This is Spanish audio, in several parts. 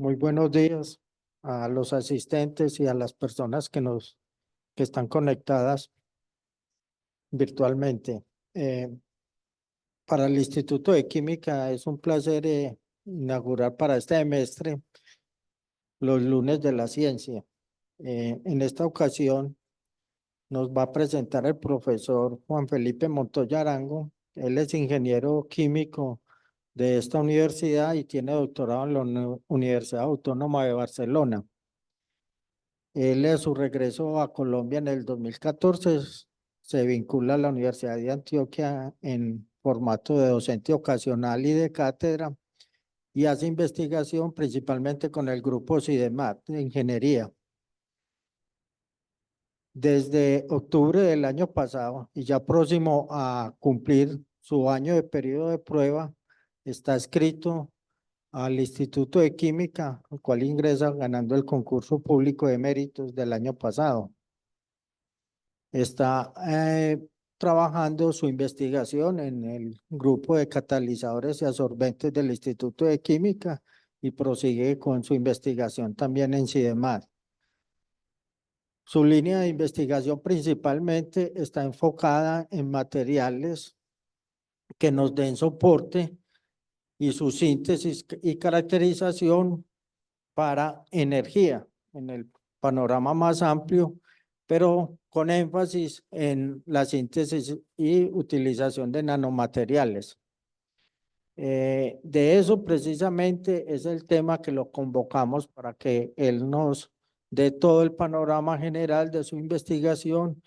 Muy buenos días a los asistentes y a las personas que están conectadas virtualmente. Eh, para el Instituto de Química es un placer inaugurar para este semestre los lunes de la ciencia. En esta ocasión nos va a presentar el profesor Juan Felipe Montoya Arango. Él es ingeniero químico de esta universidad y tiene doctorado en la Universidad Autónoma de Barcelona. Él a su regreso a Colombia en el 2014 se vincula a la Universidad de Antioquia en formato de docente ocasional y de cátedra y hace investigación principalmente con el grupo CIDEMAT de ingeniería. Desde octubre del año pasado y ya próximo a cumplir su año de periodo de prueba, está inscrito al Instituto de Química, al cual ingresa ganando el concurso público de méritos del año pasado. Está trabajando su investigación en el grupo de catalizadores y absorbentes del Instituto de Química y prosigue con su investigación también en CIDEMAT. Su línea de investigación principalmente está enfocada en materiales que nos den soporte y su síntesis y caracterización para energía en el panorama más amplio, pero con énfasis en la síntesis y utilización de nanomateriales. De eso precisamente es el tema que lo convocamos para que él nos dé todo el panorama general de su investigación.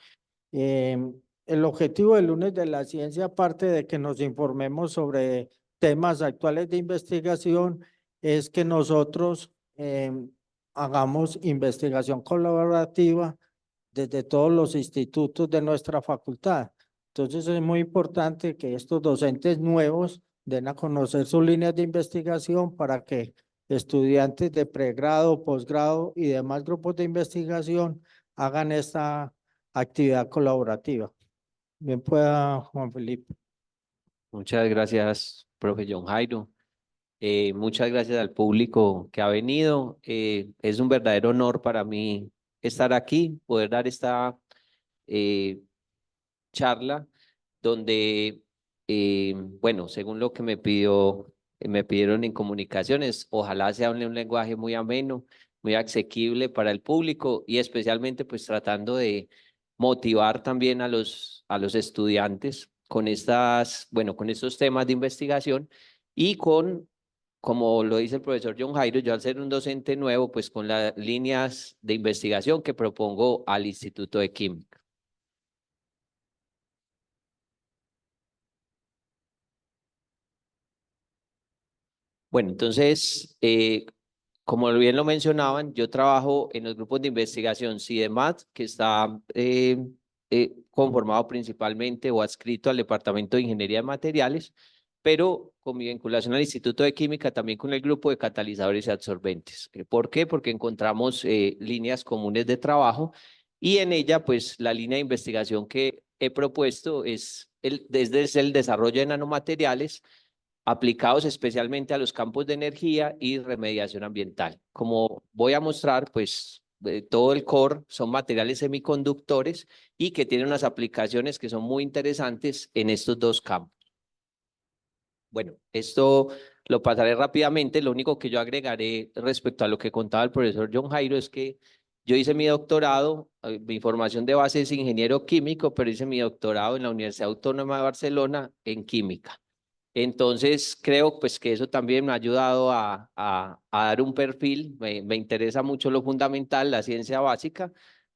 El objetivo del lunes de la ciencia, aparte de que nos informemos sobre temas actuales de investigación, es que nosotros hagamos investigación colaborativa desde todos los institutos de nuestra facultad. Entonces es muy importante que estos docentes nuevos den a conocer sus líneas de investigación para que estudiantes de pregrado, posgrado y demás grupos de investigación hagan esta actividad colaborativa. Bien pueda, Juan Felipe. Muchas gracias, profe John Jairo. Muchas gracias al público que ha venido. Es un verdadero honor para mí estar aquí, poder dar esta eh, charla donde, bueno, según lo que me pidieron en comunicaciones, ojalá sea un lenguaje muy ameno, muy asequible para el público y especialmente pues tratando de motivar también a los estudiantes con bueno, con estos temas de investigación y como lo dice el profesor John Jairo, yo al ser un docente nuevo, pues con las líneas de investigación que propongo al Instituto de Química. Bueno, entonces, como bien lo mencionaban, yo trabajo en los grupos de investigación CIDEMAT, que está conformado principalmente o adscrito al Departamento de Ingeniería de Materiales, pero con mi vinculación al Instituto de Química, también con el grupo de catalizadores y absorbentes. ¿Por qué? Porque encontramos líneas comunes de trabajo y en ella, pues, la línea de investigación que he propuesto desde el desarrollo de nanomateriales aplicados especialmente a los campos de energía y remediación ambiental. Como voy a mostrar, pues todo el core son materiales semiconductores y que tienen unas aplicaciones que son muy interesantes en estos dos campos. Bueno, esto lo pasaré rápidamente. Lo único que yo agregaré respecto a lo que contaba el profesor John Jairo es que yo hice mi doctorado, mi formación de base es ingeniero químico, pero hice mi doctorado en la Universidad Autónoma de Barcelona en química. Entonces, creo pues que eso también me ha ayudado a dar un perfil, me interesa mucho lo fundamental, la ciencia básica,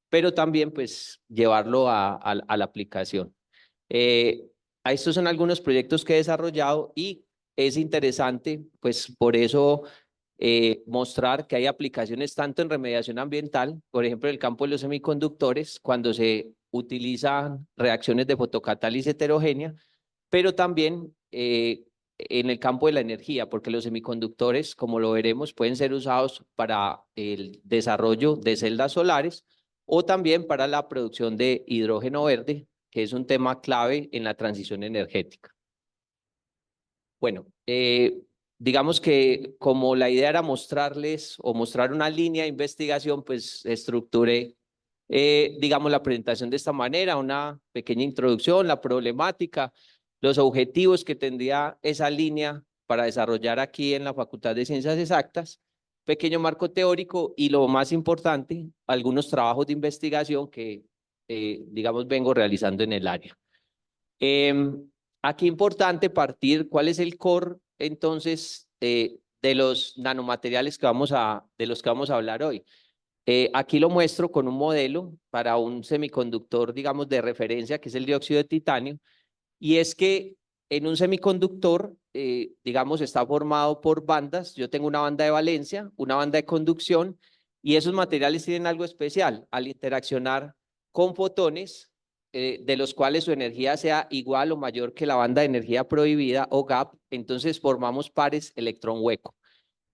pero también pues llevarlo a la aplicación. Eh, Estos son algunos proyectos que he desarrollado y es interesante pues por eso mostrar que hay aplicaciones tanto en remediación ambiental, por ejemplo en el campo de los semiconductores, cuando se utilizan reacciones de fotocatálisis heterogénea, pero también en el campo de la energía, porque los semiconductores, como lo veremos, pueden ser usados para el desarrollo de celdas solares o también para la producción de hidrógeno verde, que es un tema clave en la transición energética. Bueno, digamos que como la idea era mostrarles o mostrar una línea de investigación, pues estructuré, digamos, la presentación de esta manera, una pequeña introducción, la problemática, los objetivos que tendría esa línea para desarrollar aquí en la Facultad de Ciencias Exactas, pequeño marco teórico y lo más importante, algunos trabajos de investigación que, digamos, vengo realizando en el área. Aquí importante partir cuál es el core, entonces, de los nanomateriales de los que vamos a hablar hoy. Aquí lo muestro con un modelo para un semiconductor, digamos, de referencia, que es el dióxido de titanio, y es que en un semiconductor, digamos, está formado por bandas. Yo tengo una banda de valencia, una banda de conducción, y esos materiales tienen algo especial al interaccionar con fotones, de los cuales su energía sea igual o mayor que la banda de energía prohibida o gap, entonces formamos pares electrón hueco.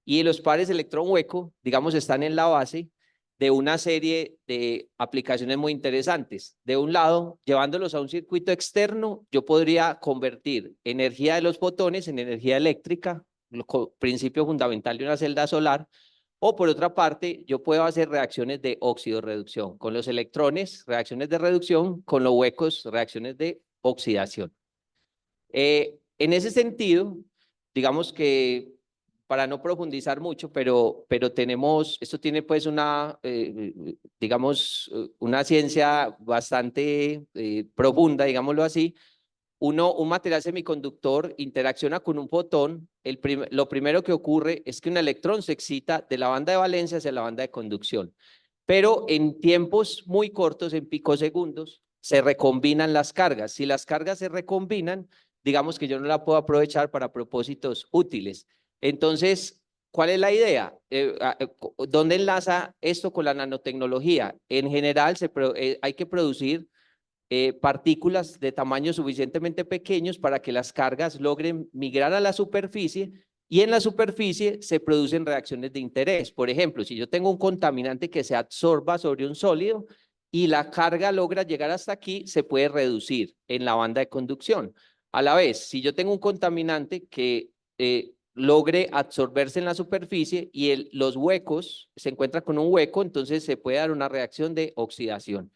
Y los pares electrón hueco, digamos, están en la base de una serie de aplicaciones muy interesantes. De un lado, llevándolos a un circuito externo, yo podría convertir energía de los fotones en energía eléctrica, principio fundamental de una celda solar, o por otra parte, yo puedo hacer reacciones de óxido-reducción. Con los electrones, reacciones de reducción, con los huecos, reacciones de oxidación. En ese sentido, digamos que para no profundizar mucho, pero tenemos, esto tiene pues una, digamos, una ciencia bastante profunda, digámoslo así. Un material semiconductor interacciona con un fotón. Lo primero que ocurre es que un electrón se excita de la banda de valencia hacia la banda de conducción, pero en tiempos muy cortos, en picosegundos, se recombinan las cargas. Si las cargas se recombinan, digamos que yo no la puedo aprovechar para propósitos útiles. Entonces, ¿cuál es la idea? ¿Dónde enlaza esto con la nanotecnología? En general, hay que producir partículas de tamaño suficientemente pequeños para que las cargas logren migrar a la superficie, y en la superficie se producen reacciones de interés. Por ejemplo, si yo tengo un contaminante que se absorba sobre un sólido y la carga logra llegar hasta aquí, se puede reducir en la banda de conducción. A la vez, si yo tengo un contaminante que logre absorberse en la superficie y los huecos, se encuentra con un hueco, entonces se puede dar una reacción de oxidación.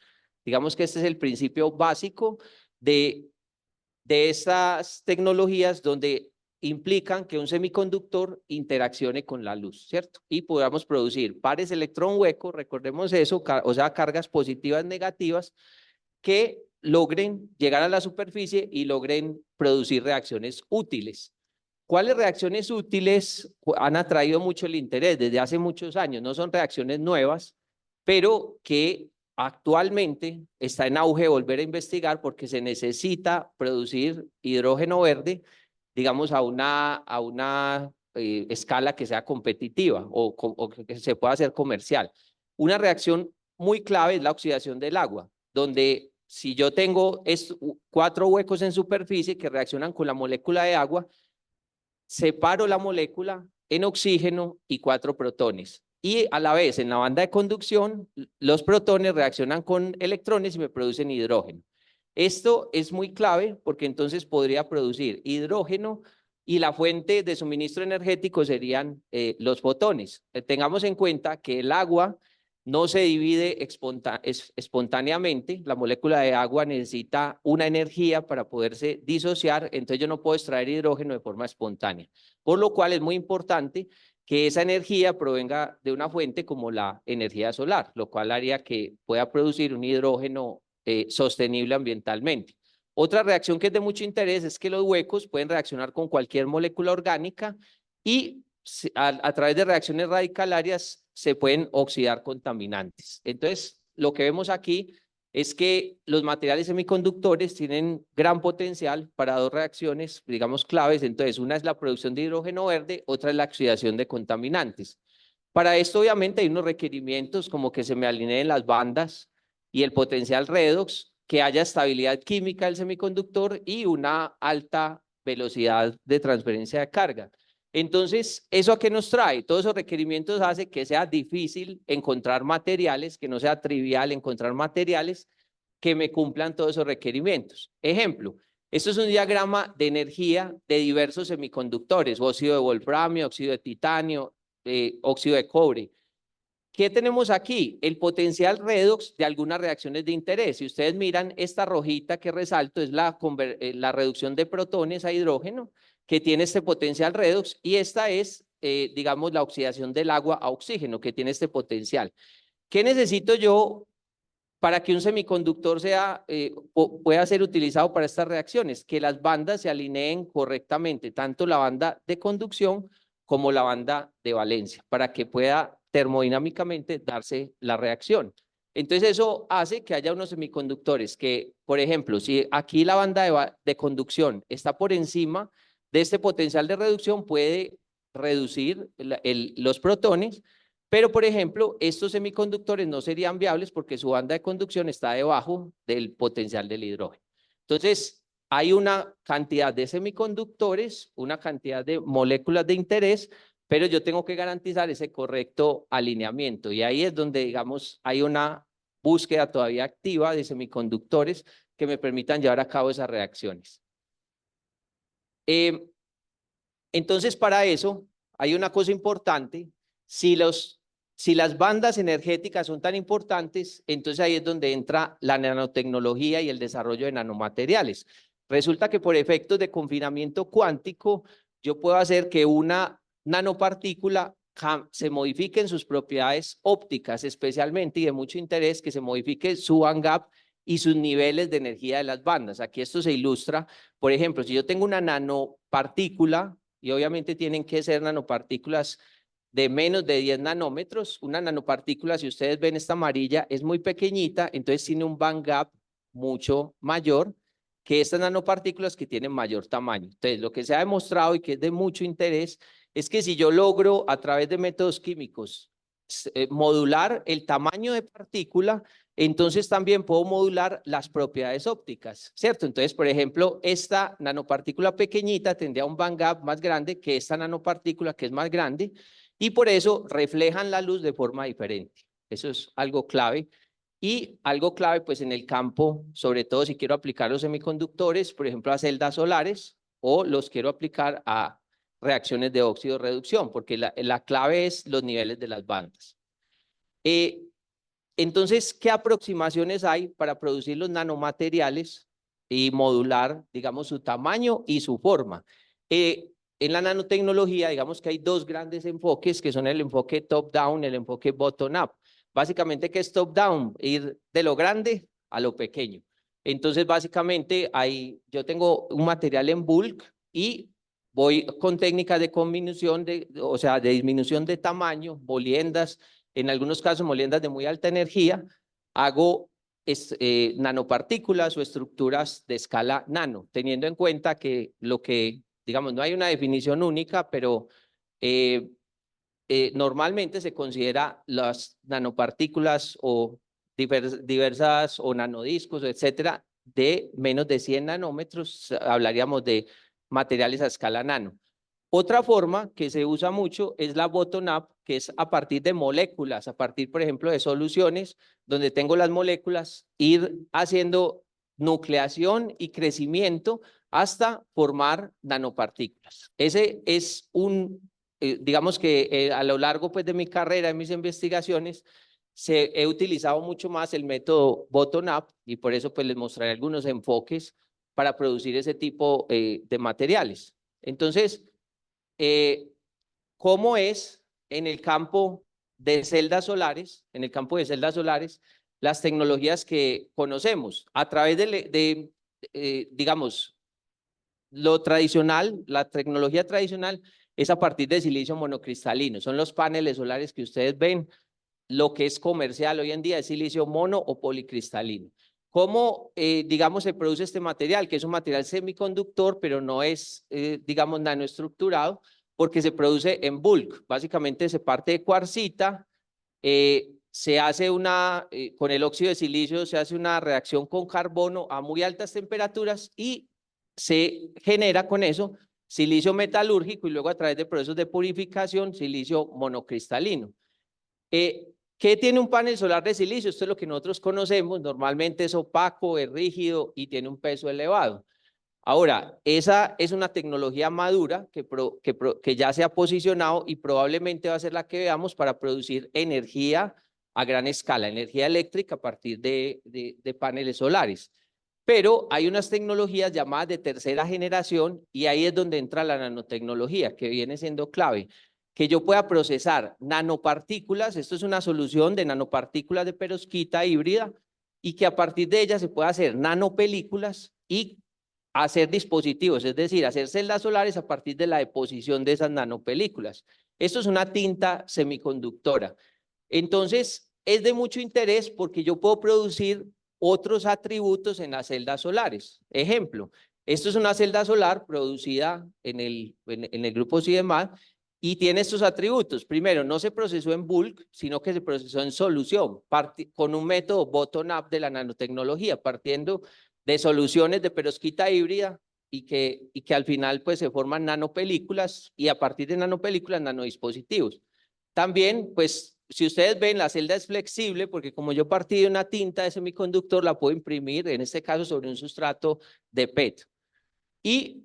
Digamos que este es el principio básico de estas tecnologías, donde implican que un semiconductor interaccione con la luz, ¿cierto? Y podamos producir pares electrón-hueco, recordemos eso, o sea, cargas positivas, negativas, que logren llegar a la superficie y logren producir reacciones útiles. ¿Cuáles reacciones útiles han atraído mucho el interés desde hace muchos años? No son reacciones nuevas, pero que actualmente está en auge volver a investigar, porque se necesita producir hidrógeno verde, digamos, a una escala que sea competitiva o que se pueda hacer comercial. Una reacción muy clave es la oxidación del agua, donde si yo tengo 4 huecos en superficie que reaccionan con la molécula de agua, separo la molécula en oxígeno y 4 protones. Y a la vez, en la banda de conducción, los protones reaccionan con electrones y me producen hidrógeno. Esto es muy clave porque entonces podría producir hidrógeno y la fuente de suministro energético serían los fotones. Tengamos en cuenta que el agua no se divide espontáneamente. La molécula de agua necesita una energía para poderse disociar, entonces yo no puedo extraer hidrógeno de forma espontánea. Por lo cual es muy importante que esa energía provenga de una fuente como la energía solar, lo cual haría que pueda producir un hidrógeno sostenible ambientalmente. Otra reacción que es de mucho interés es que los huecos pueden reaccionar con cualquier molécula orgánica y a través de reacciones radicalarias se pueden oxidar contaminantes. Entonces, lo que vemos aquí es que los materiales semiconductores tienen gran potencial para 2 reacciones, digamos, claves. Entonces, una es la producción de hidrógeno verde, otra es la oxidación de contaminantes. Para esto, obviamente, hay unos requerimientos como que se me alineen las bandas y el potencial redox, que haya estabilidad química del semiconductor y una alta velocidad de transferencia de carga. Entonces, ¿eso a qué nos trae? Todos esos requerimientos hacen que sea difícil encontrar materiales, que no sea trivial encontrar materiales que me cumplan todos esos requerimientos. Ejemplo, Esto es un diagrama de energía de diversos semiconductores, óxido de wolframio, óxido de titanio, óxido de cobre. ¿Qué tenemos aquí? El potencial redox de algunas reacciones de interés. Si ustedes miran esta rojita que resalto es la reducción de protones a hidrógeno que tiene este potencial redox, y esta es, digamos, la oxidación del agua a oxígeno que tiene este potencial. ¿Qué necesito yo para que un semiconductor pueda ser utilizado para estas reacciones? Que las bandas se alineen correctamente, tanto la banda de conducción como la banda de valencia, para que pueda termodinámicamente darse la reacción. Entonces eso hace que haya unos semiconductores que, por ejemplo, si aquí la banda de conducción está por encima de este potencial de reducción, puede reducir los protones, pero, por ejemplo, estos semiconductores no serían viables porque su banda de conducción está debajo del potencial del hidrógeno. Entonces, hay una cantidad de semiconductores, una cantidad de moléculas de interés, pero yo tengo que garantizar ese correcto alineamiento. Y ahí es donde, digamos, hay una búsqueda todavía activa de semiconductores que me permitan llevar a cabo esas reacciones. Entonces, para eso, hay una cosa importante. Si las bandas energéticas son tan importantes, entonces ahí es donde entra la nanotecnología y el desarrollo de nanomateriales. Resulta que por efectos de confinamiento cuántico, yo puedo hacer que una nanopartícula se modifique en sus propiedades ópticas, especialmente, y de mucho interés, que se modifique su bandgap y sus niveles de energía de las bandas. Aquí esto se ilustra, por ejemplo, si yo tengo una nanopartícula, y obviamente tienen que ser nanopartículas de menos de 10 nanómetros. Una nanopartícula, si ustedes ven esta amarilla, es muy pequeñita, entonces tiene un bandgap mucho mayor que estas nanopartículas que tienen mayor tamaño. Entonces, lo que se ha demostrado y que es de mucho interés es que si yo logro a través de métodos químicos modular el tamaño de partícula, entonces también puedo modular las propiedades ópticas, ¿cierto? Entonces, por ejemplo, esta nanopartícula pequeñita tendría un bandgap más grande que esta nanopartícula que es más grande, y por eso reflejan la luz de forma diferente. Eso es algo clave. Y algo clave, pues en el campo, sobre todo si quiero aplicar los semiconductores, por ejemplo, a celdas solares, o los quiero aplicar a reacciones de óxido reducción, porque la clave es los niveles de las bandas. Entonces, ¿qué aproximaciones hay para producir los nanomateriales y modular, digamos, su tamaño y su forma? En la nanotecnología, digamos que hay dos grandes enfoques, que son el enfoque top-down y el enfoque bottom-up. Básicamente, ¿qué es top-down? Ir de lo grande a lo pequeño. Entonces, básicamente, yo tengo un material en bulk y voy con técnicas de disminución de tamaño, moliendas, en algunos casos moliendas de muy alta energía, hago nanopartículas o estructuras de escala nano, teniendo en cuenta que digamos, no hay una definición única, pero normalmente se considera las nanopartículas o diversas o nanodiscos, etcétera, de menos de 100 nanómetros, hablaríamos de materiales a escala nano. Otra forma que se usa mucho es la bottom-up, que es a partir de moléculas, a partir, por ejemplo, de soluciones, donde tengo las moléculas, ir haciendo nucleación y crecimiento hasta formar nanopartículas. Ese es digamos que a lo largo pues, de mi carrera, de mis investigaciones, he utilizado mucho más el método bottom-up, y por eso pues les mostraré algunos enfoques para producir ese tipo de materiales. Entonces, ¿cómo es en el campo de celdas solares? En el campo de celdas solares, las tecnologías que conocemos a través digamos, lo tradicional, la tecnología tradicional es a partir de silicio monocristalino. Son los paneles solares que ustedes ven. Lo que es comercial hoy en día es silicio mono o policristalino. ¿Cómo, digamos, se produce este material? Que es un material semiconductor, pero no es, digamos, nanoestructurado, porque se produce en bulk. Básicamente se parte de cuarcita, se hace con el óxido de silicio se hace una reacción con carbono a muy altas temperaturas y se genera con eso silicio metalúrgico y luego a través de procesos de purificación silicio monocristalino. ¿Qué tiene un panel solar de silicio? Esto es lo que nosotros conocemos, normalmente es opaco, es rígido y tiene un peso elevado. Ahora, esa es una tecnología madura que ya se ha posicionado y probablemente va a ser la que veamos para producir energía a gran escala, energía eléctrica a partir de paneles solares. Pero hay unas tecnologías llamadas de tercera generación y ahí es donde entra la nanotecnología, que viene siendo clave. Que yo pueda procesar nanopartículas, esto es una solución de nanopartículas de perovskita híbrida, y que a partir de ella se pueda hacer nanopelículas y hacer dispositivos, es decir, hacer celdas solares a partir de la deposición de esas nanopelículas. Esto es una tinta semiconductora. Entonces, es de mucho interés porque yo puedo producir otros atributos en las celdas solares. Ejemplo, esto es una celda solar producida en el grupo CIEMAT y tiene estos atributos. Primero, no se procesó en bulk, sino que se procesó en solución, con un método bottom-up de la nanotecnología, partiendo de soluciones de perovskita híbrida y que al final pues se forman nanopelículas y a partir de nanopelículas nanodispositivos. También pues si ustedes ven la celda es flexible porque como yo partí de una tinta de semiconductor la puedo imprimir en este caso sobre un sustrato de PET y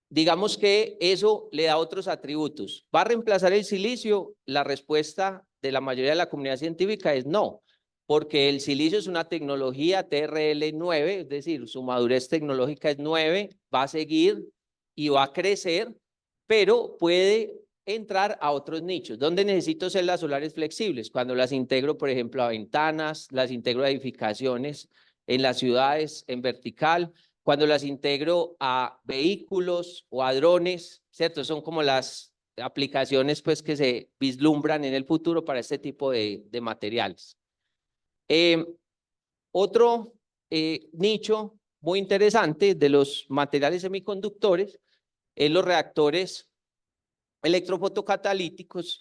digamos que eso le da otros atributos. ¿Va a reemplazar el silicio? La respuesta de la mayoría de la comunidad científica es no, porque el silicio es una tecnología TRL 9, es decir, su madurez tecnológica es 9, va a seguir y va a crecer, pero puede entrar a otros nichos. ¿Dónde necesito celdas solares flexibles? Cuando las integro, por ejemplo, a ventanas, las integro a edificaciones en las ciudades en vertical, cuando las integro a vehículos o a drones, ¿cierto? Son como las aplicaciones pues, que se vislumbran en el futuro para este tipo de materiales. Otro nicho muy interesante de los materiales semiconductores es los reactores electrofotocatalíticos.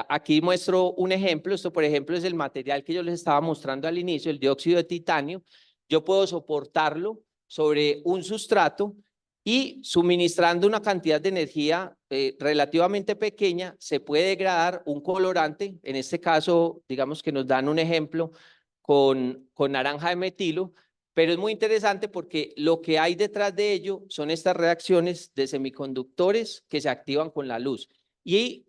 Aquí muestro un ejemplo. Esto, por ejemplo, es el material que yo les estaba mostrando al inicio, el dióxido de titanio. Yo puedo soportarlo sobre un sustrato y suministrando una cantidad de energía relativamente pequeña, se puede degradar un colorante. En este caso, digamos que nos dan un ejemplo con naranja de metilo, pero es muy interesante porque lo que hay detrás de ello son estas reacciones de semiconductores que se activan con la luz y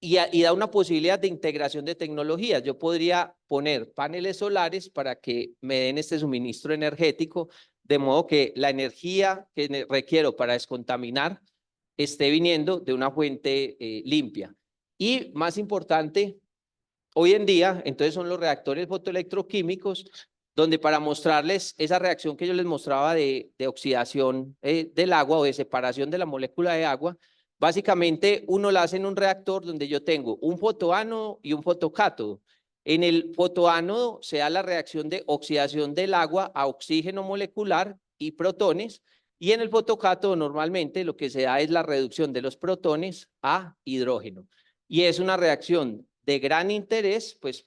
da una posibilidad de integración de tecnologías. Yo podría poner paneles solares para que me den este suministro energético, de modo que la energía que requiero para descontaminar esté viniendo de una fuente limpia. Y más importante, hoy en día, entonces son los reactores fotoelectroquímicos, donde para mostrarles esa reacción que yo les mostraba de oxidación del agua o de separación de la molécula de agua, básicamente uno la hace en un reactor donde yo tengo un fotoánodo y un fotocátodo. En el fotoánodo se da la reacción de oxidación del agua a oxígeno molecular y protones, y en el fotocátodo normalmente lo que se da es la reducción de los protones a hidrógeno. Y es una reacción de gran interés, pues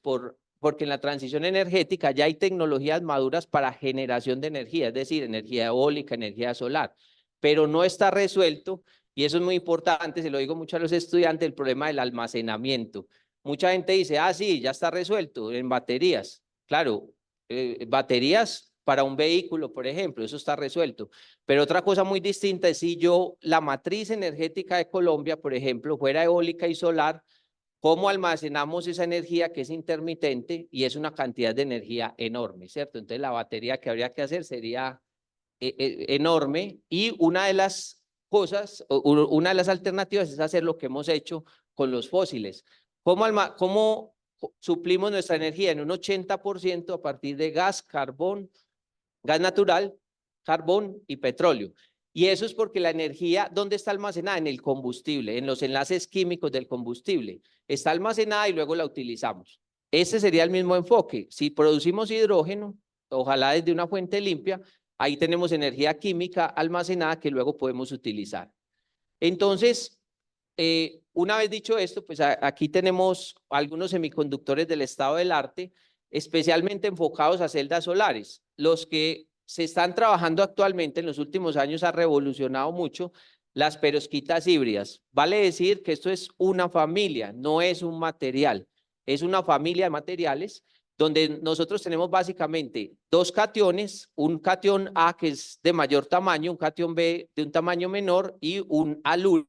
porque en la transición energética ya hay tecnologías maduras para generación de energía, es decir, energía eólica, energía solar, pero no está resuelto, y eso es muy importante, se lo digo mucho a los estudiantes, el problema del almacenamiento. Mucha gente dice, sí, ya está resuelto en baterías. Claro, baterías para un vehículo, por ejemplo, eso está resuelto. Pero otra cosa muy distinta es si la matriz energética de Colombia, por ejemplo, fuera eólica y solar, ¿cómo almacenamos esa energía que es intermitente y es una cantidad de energía enorme, ¿cierto? Entonces la batería que habría que hacer sería enorme y una de las cosas, una de las alternativas es hacer lo que hemos hecho con los fósiles. ¿Cómo suplimos nuestra energía? En un 80% a partir de gas, carbón, gas natural, carbón y petróleo. Y eso es porque la energía, ¿dónde está almacenada? En el combustible, en los enlaces químicos del combustible. Está almacenada y luego la utilizamos. Ese sería el mismo enfoque. Si producimos hidrógeno, ojalá desde una fuente limpia, ahí tenemos energía química almacenada que luego podemos utilizar. Entonces, una vez dicho esto, pues aquí tenemos algunos semiconductores del estado del arte, especialmente enfocados a celdas solares. Los que se están trabajando actualmente en los últimos años ha revolucionado mucho las perovskitas híbridas. Vale decir que esto es una familia, no es un material, es una familia de materiales donde nosotros tenemos básicamente dos cationes, un catión A que es de mayor tamaño, un catión B de un tamaño menor y un haluro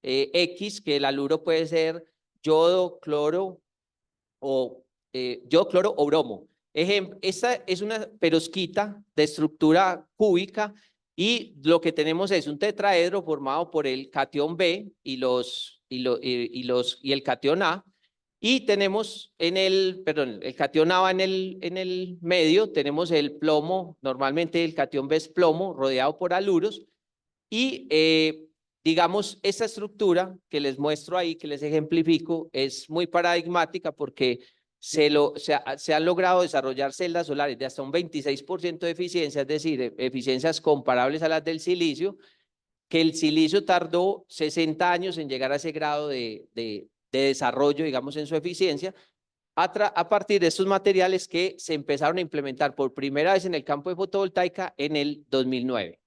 X, que el haluro puede ser yodo, cloro o yodo, cloro o bromo. Esta es una perosquita de estructura cúbica y lo que tenemos es un tetraedro formado por el catión B y el catión A. Y tenemos el catión A va en el medio, tenemos el plomo, normalmente el catión B es plomo, rodeado por haluros, y digamos, esta estructura que les muestro ahí, que les ejemplifico, es muy paradigmática porque se han logrado desarrollar celdas solares de hasta un 26% de eficiencia, es decir, eficiencias comparables a las del silicio, que el silicio tardó 60 años en llegar a ese grado de desarrollo, digamos, en su eficiencia, a partir de estos materiales que se empezaron a implementar por primera vez en el campo de fotovoltaica en el 2009.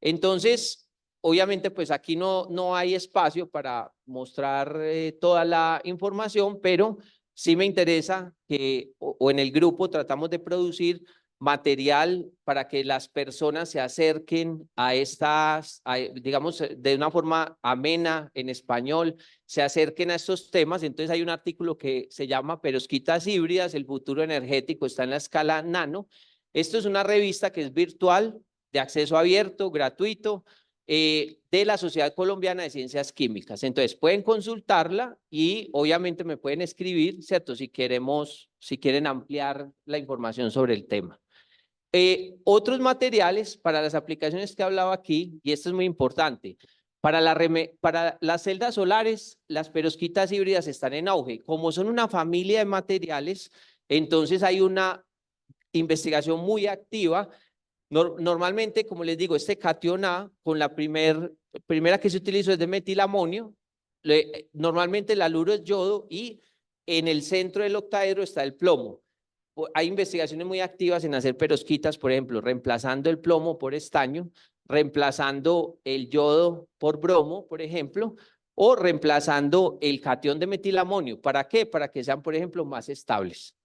Entonces, obviamente, pues aquí no hay espacio para mostrar toda la información, pero sí me interesa que, o en el grupo tratamos de producir material para que las personas se acerquen a estas, digamos, de una forma amena en español, se acerquen a estos temas. Entonces hay un artículo que se llama Perosquitas híbridas, el futuro energético está en la escala nano. Esto es una revista que es virtual, de acceso abierto, gratuito, de la Sociedad Colombiana de Ciencias Químicas. Entonces pueden consultarla y obviamente me pueden escribir, ¿cierto? Si quieren ampliar la información sobre el tema. Otros materiales para las aplicaciones que he hablado aquí, y esto es muy importante, para las celdas solares, las perosquitas híbridas están en auge. Como son una familia de materiales, entonces hay una investigación muy activa. Normalmente, como les digo, este catión A, con la primera que se utilizó es de metilamonio, normalmente el haluro es yodo y en el centro del octaedro está el plomo. Hay investigaciones muy activas en hacer perosquitas, por ejemplo, reemplazando el plomo por estaño, reemplazando el yodo por bromo, por ejemplo, o reemplazando el catión de metilamonio. ¿Para qué? Para que sean, por ejemplo, más estables.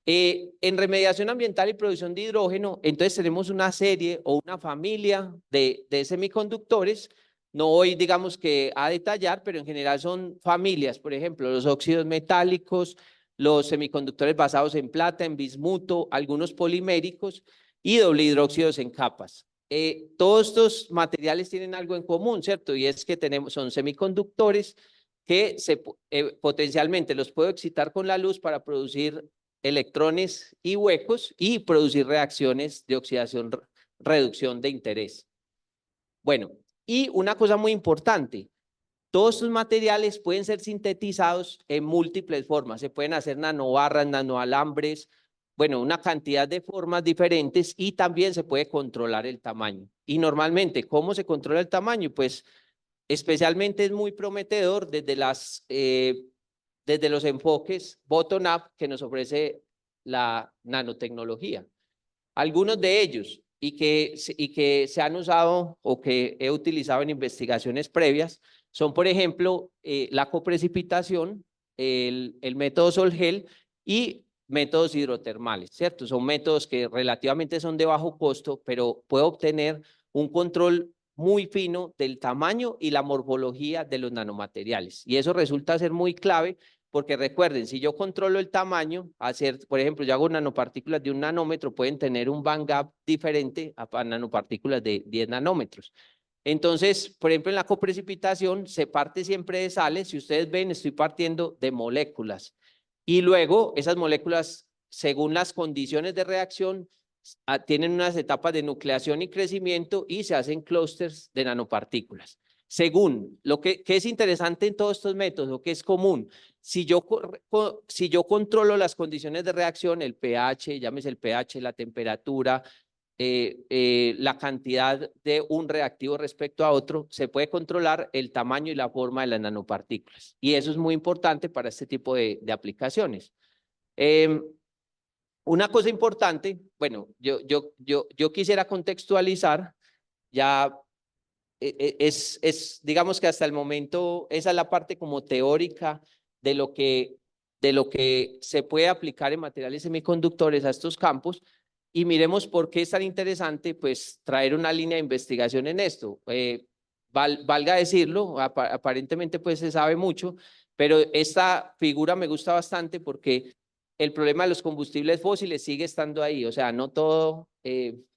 En remediación ambiental y producción de hidrógeno, entonces tenemos una serie o una familia de semiconductores. No voy, digamos que a detallar, pero en general son familias, por ejemplo, los óxidos metálicos, los semiconductores basados en plata, en bismuto, algunos poliméricos y doble hidróxidos en capas. Todos estos materiales tienen algo en común, ¿cierto? Y es que son semiconductores que potencialmente los puedo excitar con la luz para producir electrones y huecos y producir reacciones de oxidación, reducción de interés. Bueno, y una cosa muy importante, todos estos materiales pueden ser sintetizados en múltiples formas, se pueden hacer nanobarras, nanoalambres, bueno, una cantidad de formas diferentes y también se puede controlar el tamaño. Y normalmente, ¿cómo se controla el tamaño? Pues especialmente es muy prometedor desde los enfoques bottom-up que nos ofrece la nanotecnología. Algunos de ellos y que se han usado o que he utilizado en investigaciones previas son, por ejemplo, la coprecipitación, el método Sol-Gel y métodos hidrotermales, ¿cierto? Son métodos que relativamente son de bajo costo, pero puedo obtener un control muy fino del tamaño y la morfología de los nanomateriales. Y eso resulta ser muy clave porque recuerden, si yo controlo el tamaño, por ejemplo, yo hago nanopartículas de 1 nanómetro, pueden tener un bandgap diferente a nanopartículas de 10 nanómetros. Entonces, por ejemplo, en la coprecipitación se parte siempre de sales. Si ustedes ven, estoy partiendo de moléculas. Y luego esas moléculas, según las condiciones de reacción, tienen unas etapas de nucleación y crecimiento y se hacen clústeres de nanopartículas. Según lo que es interesante en todos estos métodos, lo que es común, si yo controlo las condiciones de reacción, el pH, llámese el pH, la temperatura, la cantidad de un reactivo respecto a otro, se puede controlar el tamaño y la forma de las nanopartículas. Y eso es muy importante para este tipo de aplicaciones. Una cosa importante, bueno, yo quisiera contextualizar, ya digamos que hasta el momento, esa es la parte como teórica de lo que de lo que se puede aplicar en materiales semiconductores a estos campos y miremos por qué es tan interesante pues traer una línea de investigación en esto. Valga decirlo, aparentemente pues se sabe mucho, pero esta figura me gusta bastante porque el problema de los combustibles fósiles sigue estando ahí, o sea, no todo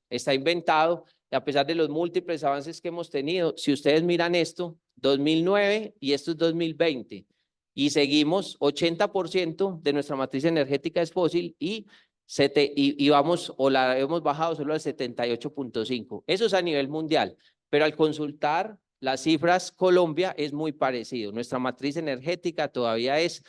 está inventado, y a pesar de los múltiples avances que hemos tenido, si ustedes miran esto, 2009 y esto es 2020, y seguimos, 80% de nuestra matriz energética es fósil y vamos, o la hemos bajado solo al 78.5. Eso es a nivel mundial, pero al consultar las cifras, Colombia es muy parecido. Nuestra matriz energética todavía es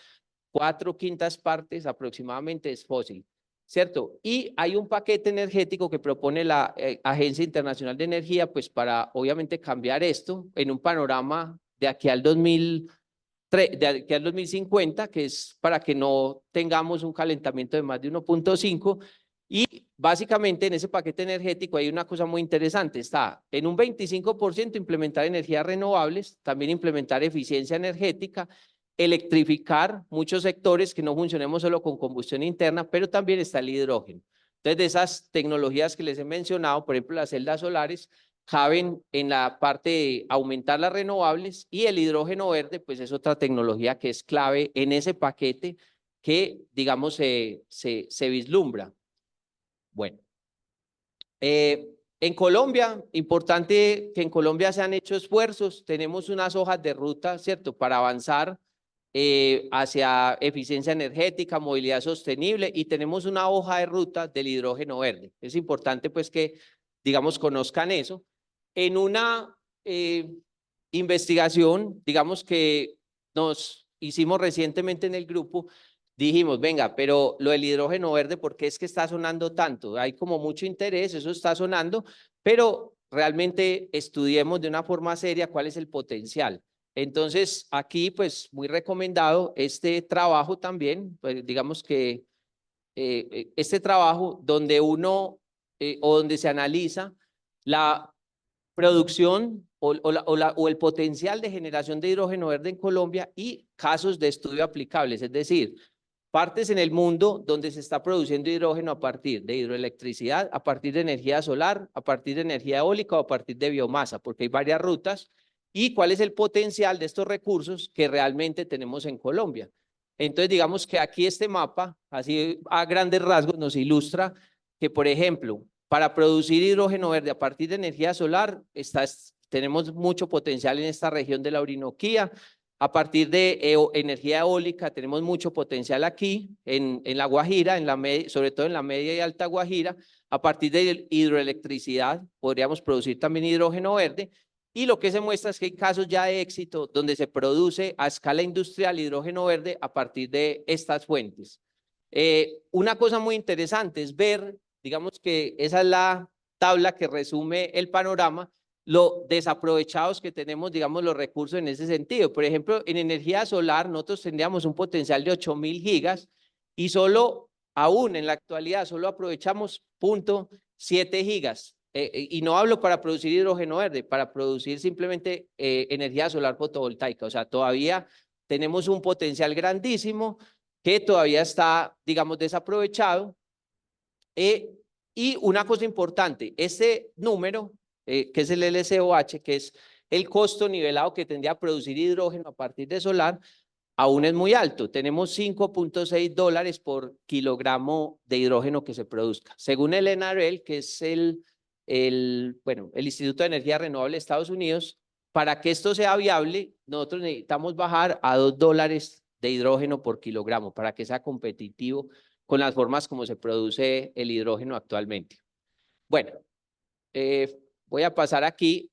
4/5 partes aproximadamente es fósil, ¿cierto? Y hay un paquete energético que propone la Agencia Internacional de Energía, pues para obviamente cambiar esto en un panorama de aquí al 2050, que es para que no tengamos un calentamiento de más de 1.5. Y básicamente en ese paquete energético hay una cosa muy interesante, está en un 25% implementar energías renovables, también implementar eficiencia energética, electrificar muchos sectores que no funcionemos solo con combustión interna, pero también está el hidrógeno. Entonces, de esas tecnologías que les he mencionado, por ejemplo, las celdas solares, caben en la parte de aumentar las renovables y el hidrógeno verde, pues es otra tecnología que es clave en ese paquete que, digamos, se vislumbra. Bueno, en Colombia, importante que en Colombia se han hecho esfuerzos, tenemos unas hojas de ruta, ¿cierto?, para avanzar hacia eficiencia energética, movilidad sostenible y tenemos una hoja de ruta del hidrógeno verde. Es importante pues que, digamos, conozcan eso. En una investigación, digamos que nos hicimos recientemente en el grupo, dijimos, venga, pero lo del hidrógeno verde, ¿por qué es que está sonando tanto? Hay como mucho interés, eso está sonando, pero realmente estudiemos de una forma seria cuál es el potencial. Entonces, aquí, pues, muy recomendado este trabajo también, pues, digamos que este trabajo donde uno o donde se analiza la producción o el potencial de generación de hidrógeno verde en Colombia y casos de estudio aplicables, es decir, partes en el mundo donde se está produciendo hidrógeno a partir de hidroelectricidad, a partir de energía solar, a partir de energía eólica o a partir de biomasa, porque hay varias rutas, y cuál es el potencial de estos recursos que realmente tenemos en Colombia. Entonces, digamos que aquí este mapa, así a grandes rasgos, nos ilustra que, por ejemplo, para producir hidrógeno verde a partir de energía solar, tenemos mucho potencial en esta región de la Orinoquía. A partir de energía eólica tenemos mucho potencial aquí en la Guajira, sobre todo en la media y alta Guajira. A partir de hidroelectricidad podríamos producir también hidrógeno verde. Y lo que se muestra es que hay casos ya de éxito donde se produce a escala industrial hidrógeno verde a partir de estas fuentes. Una cosa muy interesante es ver, digamos que esa es la tabla que resume el panorama, lo desaprovechados que tenemos, digamos, los recursos en ese sentido. Por ejemplo, en energía solar nosotros tendríamos un potencial de 8.000 gigas y solo, aún en la actualidad, solo aprovechamos 0.7 gigas. Y no hablo para producir hidrógeno verde, para producir simplemente energía solar fotovoltaica. O sea, todavía tenemos un potencial grandísimo que todavía está, digamos, desaprovechado. Y una cosa importante, este número, que es el LCOH, que es el costo nivelado que tendría producir hidrógeno a partir de solar, aún es muy alto. Tenemos $5.6 por kilogramo de hidrógeno que se produzca. Según el NREL, que es el Instituto de Energía Renovable de Estados Unidos, para que esto sea viable, nosotros necesitamos bajar a $2 de hidrógeno por kilogramo para que sea competitivo con las formas como se produce el hidrógeno actualmente. Bueno, voy a pasar aquí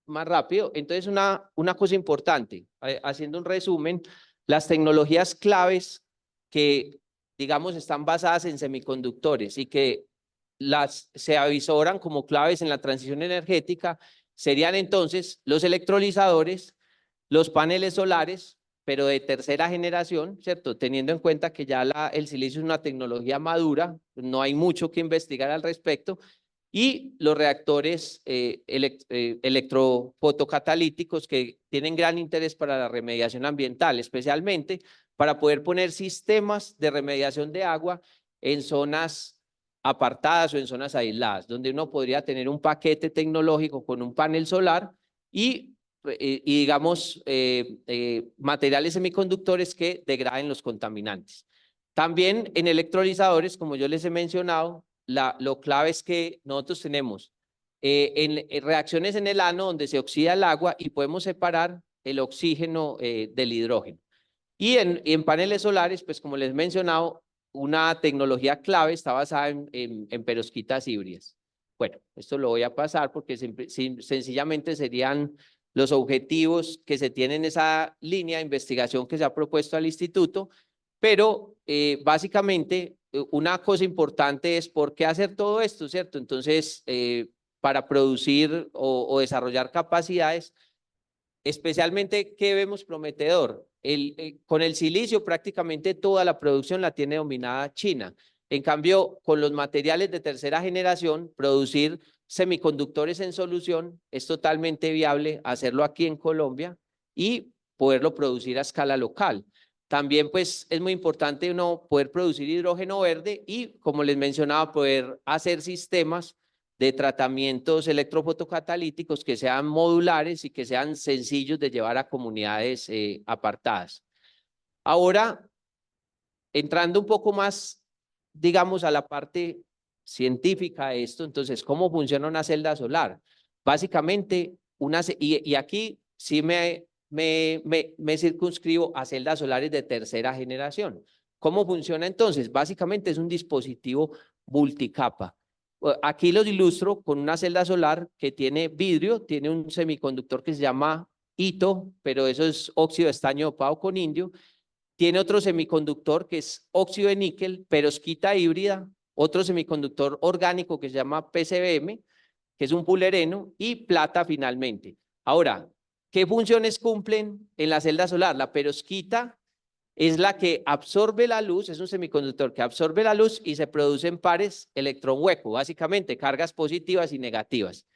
más rápido. Entonces, una cosa importante, haciendo un resumen, las tecnologías claves que, digamos, están basadas en semiconductores y que se avisoran como claves en la transición energética serían entonces los electrolizadores, los paneles solares, pero de tercera generación, ¿cierto? Teniendo en cuenta que ya el silicio es una tecnología madura, no hay mucho que investigar al respecto, y los reactores electrofotocatalíticos que tienen gran interés para la remediación ambiental, especialmente para poder poner sistemas de remediación de agua en zonas apartadas o en zonas aisladas, donde uno podría tener un paquete tecnológico con un panel solar y digamos, materiales semiconductores que degraden los contaminantes. También en electrolizadores, como yo les he mencionado, lo clave es que nosotros tenemos en reacciones en el ano donde se oxida el agua y podemos separar el oxígeno del hidrógeno. Y en paneles solares, pues como les he mencionado, una tecnología clave está basada en perovskitas híbridas. Bueno, esto lo voy a pasar porque sencillamente serían los objetivos que se tienen en esa línea de investigación que se ha propuesto al instituto, pero básicamente una cosa importante es por qué hacer todo esto, ¿cierto? Entonces, para producir o desarrollar capacidades, especialmente, ¿qué vemos prometedor? Con el silicio prácticamente toda la producción la tiene dominada China. En cambio, con los materiales de tercera generación, producir semiconductores en solución es totalmente viable hacerlo aquí en Colombia y poderlo producir a escala local. También pues es muy importante uno poder producir hidrógeno verde y, como les mencionaba, poder hacer sistemas de tratamientos electrofotocatalíticos que sean modulares y que sean sencillos de llevar a comunidades apartadas. Ahora, entrando un poco más, digamos, a la parte científica de esto, entonces, ¿cómo funciona una celda solar? Básicamente, y aquí sí me circunscribo a celdas solares de tercera generación. ¿Cómo funciona entonces? Básicamente es un dispositivo multicapa. Aquí los ilustro con una celda solar que tiene vidrio, tiene un semiconductor que se llama hito, pero eso es óxido de estaño dopado con indio. Tiene otro semiconductor que es óxido de níquel, perovskita híbrida, otro semiconductor orgánico que se llama PCBM, que es un fulereno, y plata finalmente. Ahora, ¿qué funciones cumplen en la celda solar? La perovskita es la que absorbe la luz, es un semiconductor que absorbe la luz y se producen pares electrón hueco, básicamente cargas positivas y negativas.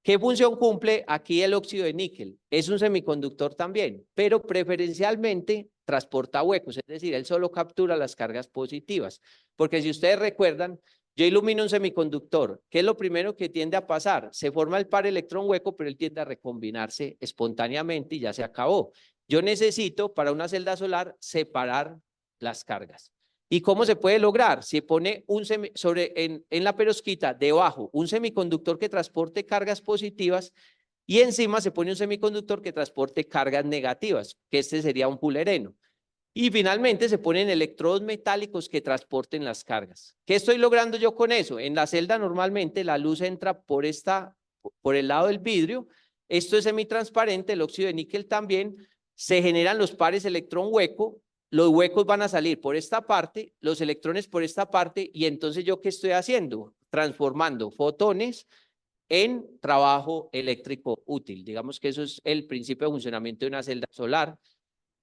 ¿Qué función cumple aquí el óxido de níquel? Es un semiconductor también, pero preferencialmente transporta huecos, es decir, él solo captura las cargas positivas. Porque si ustedes recuerdan, yo ilumino un semiconductor, ¿qué es lo primero que tiende a pasar? Se forma el par electrón hueco, pero él tiende a recombinarse espontáneamente y ya se acabó. Yo necesito para una celda solar separar las cargas. ¿Y cómo se puede lograr? Se pone en la perovskita debajo un semiconductor que transporte cargas positivas y encima se pone un semiconductor que transporte cargas negativas, que este sería un fulereno. Y finalmente se ponen electrodos metálicos que transporten las cargas. ¿Qué estoy logrando yo con eso? En la celda normalmente la luz entra por el lado del vidrio. Esto es semitransparente, el óxido de níquel también. Se generan los pares electrón hueco. Los huecos van a salir por esta parte, los electrones por esta parte, y entonces ¿yo qué estoy haciendo? Transformando fotones en trabajo eléctrico útil. Digamos que eso es el principio de funcionamiento de una celda solar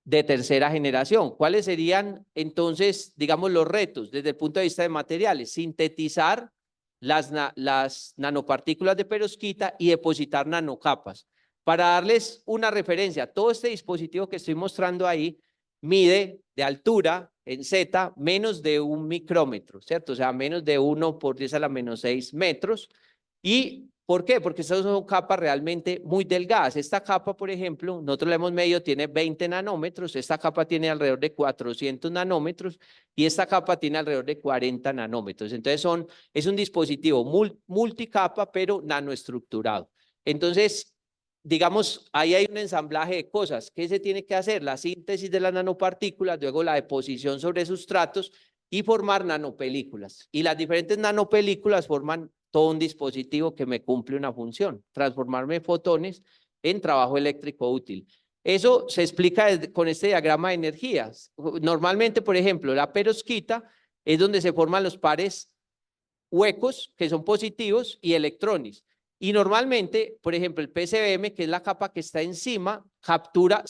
de tercera generación. ¿Cuáles serían entonces, digamos, los retos desde el punto de vista de materiales? Sintetizar las nanopartículas de perovskita y depositar nanocapas. Para darles una referencia, todo este dispositivo que estoy mostrando ahí mide de altura en Z menos de 1 micrómetro, ¿cierto? O sea, menos de 1 por 10 a la menos 6 metros. ¿Y por qué? Porque estas son capas realmente muy delgadas. Esta capa, por ejemplo, nosotros la hemos medido, tiene 20 nanómetros, esta capa tiene alrededor de 400 nanómetros y esta capa tiene alrededor de 40 nanómetros. Entonces es un dispositivo multicapa, pero nanoestructurado. Entonces, digamos, ahí hay un ensamblaje de cosas. ¿Qué se tiene que hacer? La síntesis de las nanopartículas, luego la deposición sobre sustratos y formar nanopelículas. Y las diferentes nanopelículas forman todo un dispositivo que me cumple una función, transformarme fotones en trabajo eléctrico útil. Eso se explica con este diagrama de energías. Normalmente, por ejemplo, la perovskita es donde se forman los pares huecos, que son positivos, y electrones. Y normalmente, por ejemplo, el PCBM, que es la capa que está encima, captura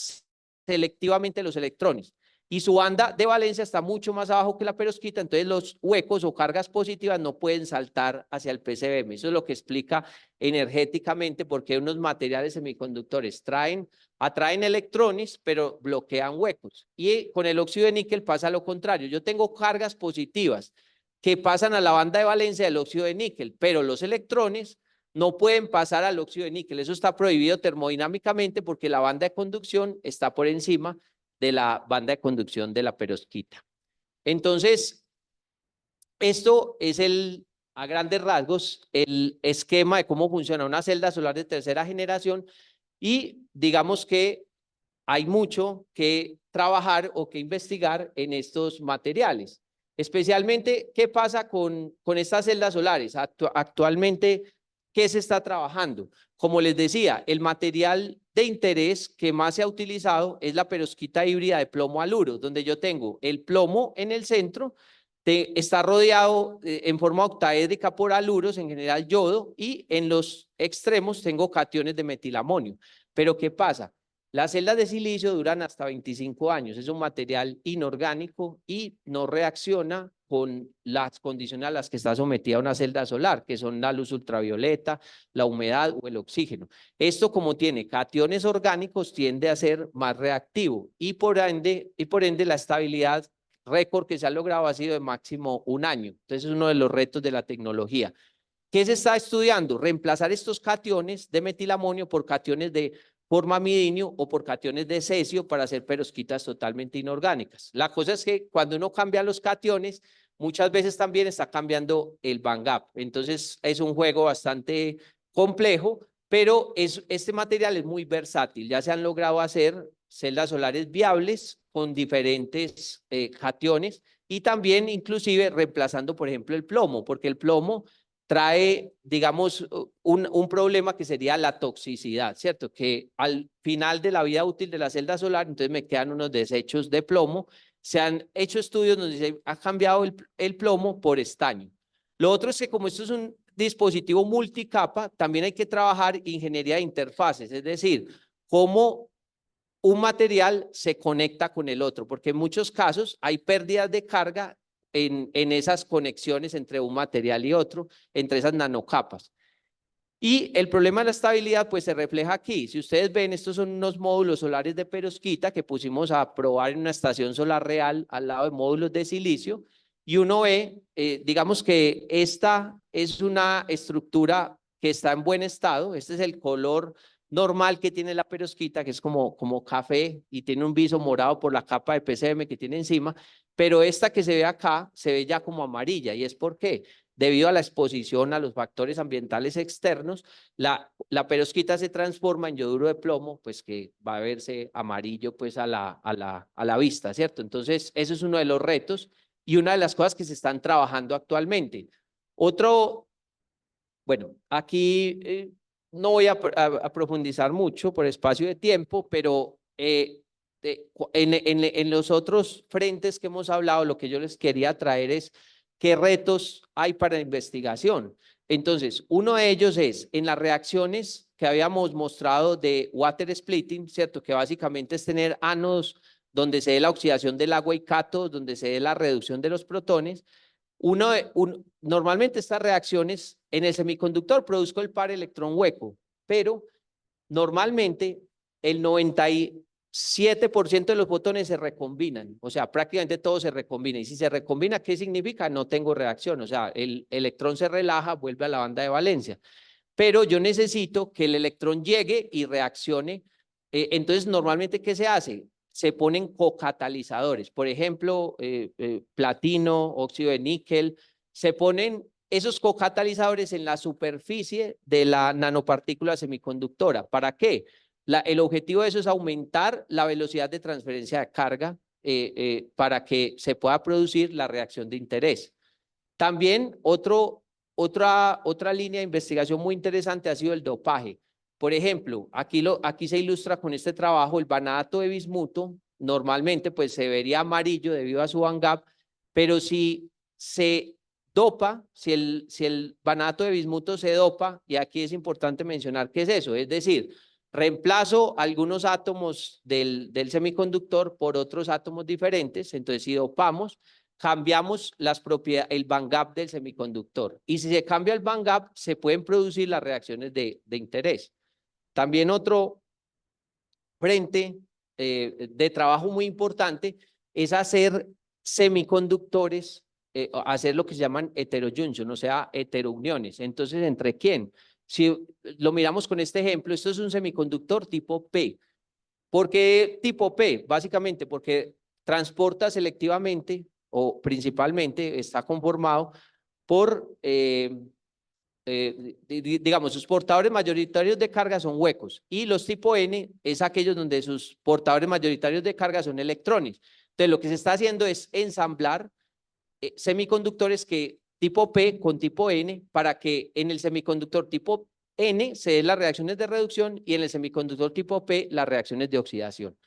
selectivamente los electrones. y su banda de valencia está mucho más abajo que la perovskita, entonces los huecos o cargas positivas no pueden saltar hacia el PCBM. Eso es lo que explica energéticamente por qué unos materiales semiconductores atraen electrones, pero bloquean huecos. Y con el óxido de níquel pasa lo contrario. Yo tengo cargas positivas que pasan a la banda de valencia del óxido de níquel, pero los electrones no pueden pasar al óxido de níquel. Eso está prohibido termodinámicamente porque la banda de conducción está por encima de la banda de conducción de la perovskita. Entonces, esto es a grandes rasgos el esquema de cómo funciona una celda solar de tercera generación y digamos que hay mucho que trabajar o que investigar en estos materiales. Especialmente, ¿qué pasa con estas celdas solares? Actualmente, ¿qué se está trabajando? Como les decía, el material de interés que más se ha utilizado es la perovskita híbrida de plomo-aluro, donde yo tengo el plomo en el centro, está rodeado en forma octaédrica por aluros, en general yodo, y en los extremos tengo cationes de metilamonio. Pero ¿qué pasa? Las celdas de silicio duran hasta 25 años, es un material inorgánico y no reacciona con las condiciones a las que está sometida una celda solar, que son la luz ultravioleta, la humedad o el oxígeno. Esto, como tiene cationes orgánicos, tiende a ser más reactivo y por ende la estabilidad récord que se ha logrado ha sido de máximo 1 año. Entonces es uno de los retos de la tecnología. ¿Qué se está estudiando? Reemplazar estos cationes de metilamonio por cationes de formamidinio o por cationes de cesio para hacer perovskitas totalmente inorgánicas. La cosa es que cuando uno cambia los cationes, muchas veces también está cambiando el band gap. Entonces es un juego bastante complejo, pero este material es muy versátil. Ya se han logrado hacer celdas solares viables con diferentes cationes y también inclusive reemplazando, por ejemplo, el plomo, porque el plomo trae, digamos, un problema que sería la toxicidad, ¿cierto? Que al final de la vida útil de la celda solar, entonces me quedan unos desechos de plomo. Se han hecho estudios donde se ha cambiado el plomo por estaño. Lo otro es que como esto es un dispositivo multicapa, también hay que trabajar ingeniería de interfaces, es decir, cómo un material se conecta con el otro, porque en muchos casos hay pérdidas de carga en esas conexiones entre un material y otro, entre esas nanocapas. Y el problema de la estabilidad pues se refleja aquí. Si ustedes ven, estos son unos módulos solares de perovskita que pusimos a probar en una estación solar real al lado de módulos de silicio y uno ve, digamos que esta es una estructura que está en buen estado. Este es el color normal que tiene la perovskita, que es como café y tiene un viso morado por la capa de PCM que tiene encima, pero esta que se ve acá se ve ya como amarilla. ¿Y es por qué? Debido a la exposición a los factores ambientales externos, la perovskita se transforma en yoduro de plomo, pues que va a verse amarillo pues a la vista, ¿cierto? Entonces, eso es uno de los retos y una de las cosas que se están trabajando actualmente. Otro, bueno, aquí no voy a profundizar mucho por espacio de tiempo, pero en los otros frentes que hemos hablado, lo que yo les quería traer es qué retos hay para investigación. Entonces, uno de ellos es en las reacciones que habíamos mostrado de water splitting, ¿cierto? Que básicamente es tener ánodos donde se dé la oxidación del agua y cátodos donde se dé la reducción de los protones. Normalmente estas reacciones en el semiconductor produzco el par electrón hueco, pero normalmente el 97% de los fotones se recombinan, o sea, prácticamente todo se recombina. Y si se recombina, ¿qué significa? No tengo reacción, o sea, el electrón se relaja, vuelve a la banda de valencia. Pero yo necesito que el electrón llegue y reaccione. Entonces, normalmente, ¿qué se hace? Se ponen cocatalizadores, por ejemplo, platino, óxido de níquel, se ponen esos cocatalizadores en la superficie de la nanopartícula semiconductora. ¿Para qué? El objetivo de eso es aumentar la velocidad de transferencia de carga para que se pueda producir la reacción de interés. También otra línea de investigación muy interesante ha sido el dopaje. Por ejemplo, aquí se ilustra con este trabajo el vanato de bismuto. Normalmente pues se vería amarillo debido a su band gap, pero si se dopa, si el vanato de bismuto se dopa, y aquí es importante mencionar qué es eso, es decir, reemplazo algunos átomos del semiconductor por otros átomos diferentes, entonces si dopamos, cambiamos las propiedades, el band gap del semiconductor. Y si se cambia el band gap, se pueden producir las reacciones de interés. También otro frente de trabajo muy importante es hacer semiconductores, hacer lo que se llaman heterojunction, o sea, heterouniones. Entonces, ¿entre quién? Si lo miramos con este ejemplo, esto es un semiconductor tipo P. ¿Por qué tipo P? Básicamente porque transporta selectivamente o principalmente está conformado por, digamos, sus portadores mayoritarios de carga son huecos y los tipo N es aquellos donde sus portadores mayoritarios de carga son electrones. Entonces, lo que se está haciendo es ensamblar semiconductores que tipo P con tipo N para que en el semiconductor tipo N se den las reacciones de reducción y en el semiconductor tipo P las reacciones de oxidación.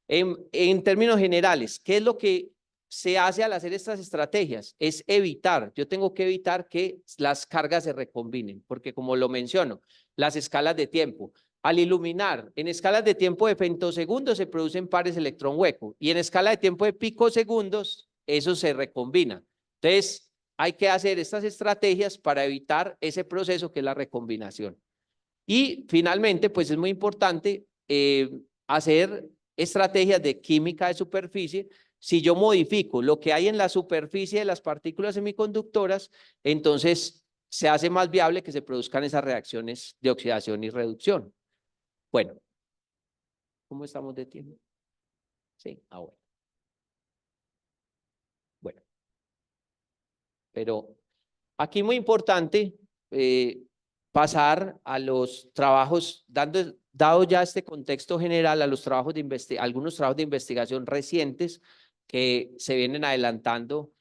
En términos generales, ¿qué es lo que se hace al hacer estas estrategias? Es evitar, yo tengo que evitar que las cargas se recombinen, porque como lo menciono, las escalas de tiempo, al iluminar en escalas de tiempo de femtosegundos se producen pares electrón-hueco y en escala de tiempo de picosegundos eso se recombina. Entonces, hay que hacer estas estrategias para evitar ese proceso que es la recombinación. Y finalmente, pues es muy importante hacer estrategias de química de superficie. Si yo modifico lo que hay en la superficie de las partículas semiconductoras, entonces se hace más viable que se produzcan esas reacciones de oxidación y reducción. Bueno, ¿cómo estamos de tiempo? Sí, ahora. Bueno, pero aquí muy importante pasar a los trabajos, dado ya este contexto general, a los trabajos algunos trabajos de investigación recientes que se vienen adelantando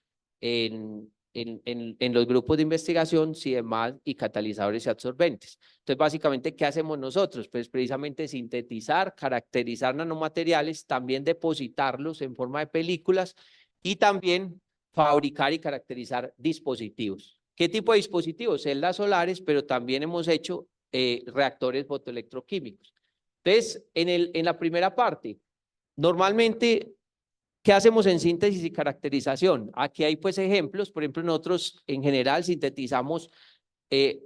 en los grupos de investigación, CIEMAT y catalizadores y absorbentes. Entonces, básicamente, ¿qué hacemos nosotros? Pues precisamente sintetizar, caracterizar nanomateriales, también depositarlos en forma de películas y también fabricar y caracterizar dispositivos. ¿Qué tipo de dispositivos? Celdas solares, pero también hemos hecho reactores fotoelectroquímicos. Entonces, en la primera parte, normalmente, ¿qué hacemos en síntesis y caracterización? Aquí hay pues ejemplos, por ejemplo, nosotros en general sintetizamos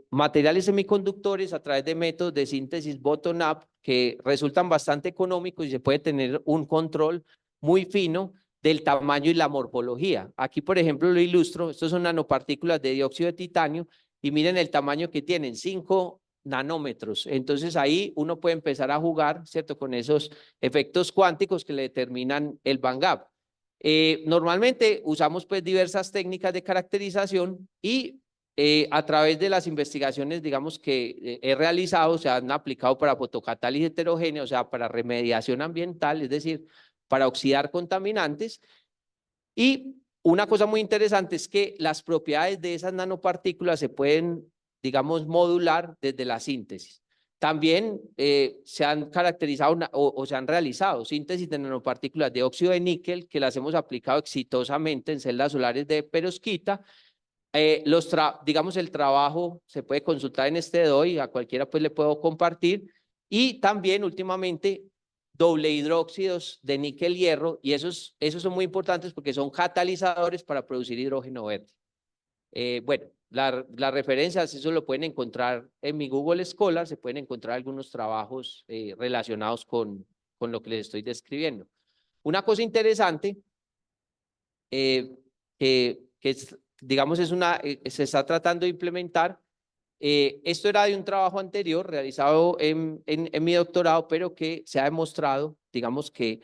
materiales semiconductores a través de métodos de síntesis bottom-up que resultan bastante económicos y se puede tener un control muy fino del tamaño y la morfología. Aquí, por ejemplo, lo ilustro, estos son nanopartículas de dióxido de titanio y miren el tamaño que tienen, 5 nanómetros. Entonces ahí uno puede empezar a jugar, ¿cierto?, con esos efectos cuánticos que le determinan el band gap. Normalmente usamos pues diversas técnicas de caracterización y a través de las investigaciones, digamos, que he realizado, se han aplicado para fotocatálisis heterogénea, o sea, para remediación ambiental, es decir, para oxidar contaminantes. Y una cosa muy interesante es que las propiedades de esas nanopartículas se pueden, digamos, modular desde la síntesis. También se han caracterizado o se han realizado síntesis de nanopartículas de óxido de níquel que las hemos aplicado exitosamente en celdas solares de perovskita. Digamos, el trabajo se puede consultar en este DOI, a cualquiera pues le puedo compartir. Y también últimamente doble hidróxidos de níquel hierro, y esos son muy importantes porque son catalizadores para producir hidrógeno verde. Bueno, las referencias, eso lo pueden encontrar en mi Google Scholar, se pueden encontrar algunos trabajos relacionados con lo que les estoy describiendo. Una cosa interesante que es, digamos, se está tratando de implementar. Esto era de un trabajo anterior realizado en mi doctorado, pero que se ha demostrado, digamos, que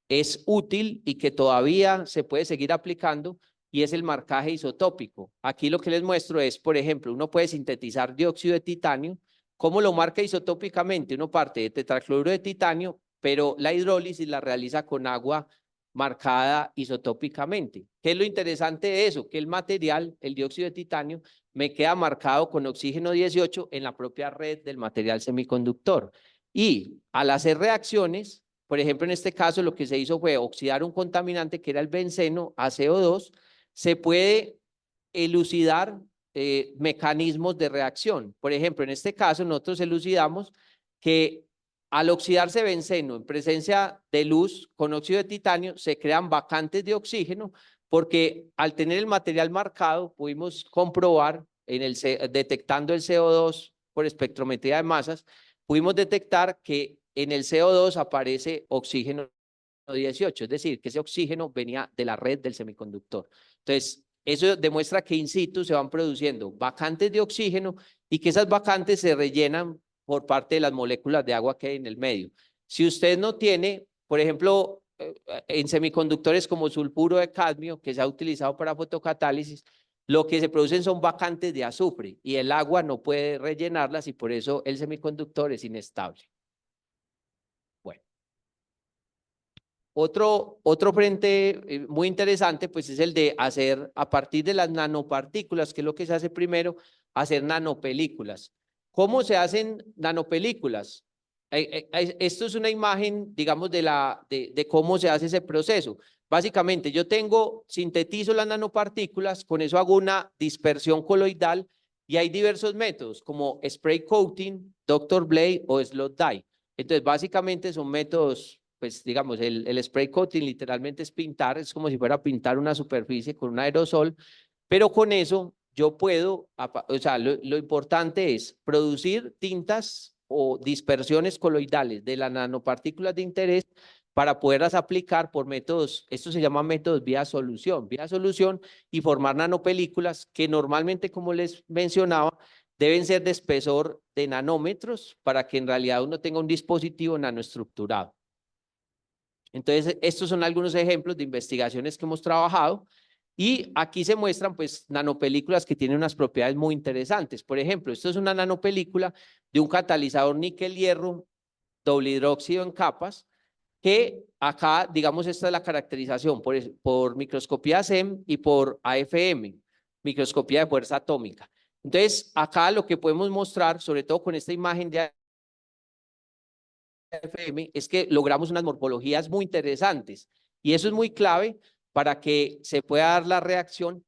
es útil y que todavía se puede seguir aplicando, y es el marcaje isotópico. Aquí lo que les muestro es, por ejemplo, uno puede sintetizar dióxido de titanio. ¿Cómo lo marca isotópicamente? Uno parte de tetracloruro de titanio, pero la hidrólisis la realiza con agua marcada isotópicamente. ¿Qué es lo interesante de eso? Que el material, el dióxido de titanio, me queda marcado con oxígeno 18 en la propia red del material semiconductor. Y al hacer reacciones, por ejemplo, en este caso lo que se hizo fue oxidar un contaminante que era el benceno a CO2, se puede elucidar mecanismos de reacción. Por ejemplo, en este caso nosotros elucidamos que al oxidarse benceno en presencia de luz con óxido de titanio, se crean vacantes de oxígeno, porque al tener el material marcado, pudimos comprobar, detectando el CO2 por espectrometría de masas, pudimos detectar que en el CO2 aparece oxígeno 18, es decir, que ese oxígeno venía de la red del semiconductor. Entonces, eso demuestra que in situ se van produciendo vacantes de oxígeno y que esas vacantes se rellenan por parte de las moléculas de agua que hay en el medio. Si usted no tiene, por ejemplo, en semiconductores como sulfuro de cadmio, que se ha utilizado para fotocatálisis, lo que se producen son vacantes de azufre y el agua no puede rellenarlas y por eso el semiconductor es inestable. Bueno. Otro frente muy interesante pues es el de hacer a partir de las nanopartículas, que es lo que se hace primero, hacer nanopelículas. ¿Cómo se hacen nanopelículas? Esto es una imagen, digamos, de cómo se hace ese proceso. Básicamente, sintetizo las nanopartículas, con eso hago una dispersión coloidal y hay diversos métodos como spray coating, Dr. Blade o slot dye. Entonces, básicamente son métodos, pues digamos, el spray coating literalmente es pintar, es como si fuera a pintar una superficie con un aerosol, pero con eso yo puedo, o sea, lo importante es producir tintas o dispersiones coloidales de las nanopartículas de interés para poderlas aplicar por métodos, esto se llama métodos vía solución y formar nanopelículas que normalmente, como les mencionaba, deben ser de espesor de nanómetros para que en realidad uno tenga un dispositivo nanoestructurado. Entonces, estos son algunos ejemplos de investigaciones que hemos trabajado y aquí se muestran pues nanopelículas que tienen unas propiedades muy interesantes. Por ejemplo, esto es una nanopelícula de un catalizador níquel-hierro doble hidróxido en capas que acá, digamos, esta es la caracterización por microscopía SEM y por AFM, microscopía de fuerza atómica. Entonces, acá lo que podemos mostrar, sobre todo con esta imagen de AFM, es que logramos unas morfologías muy interesantes y eso es muy clave para que se pueda dar la reacción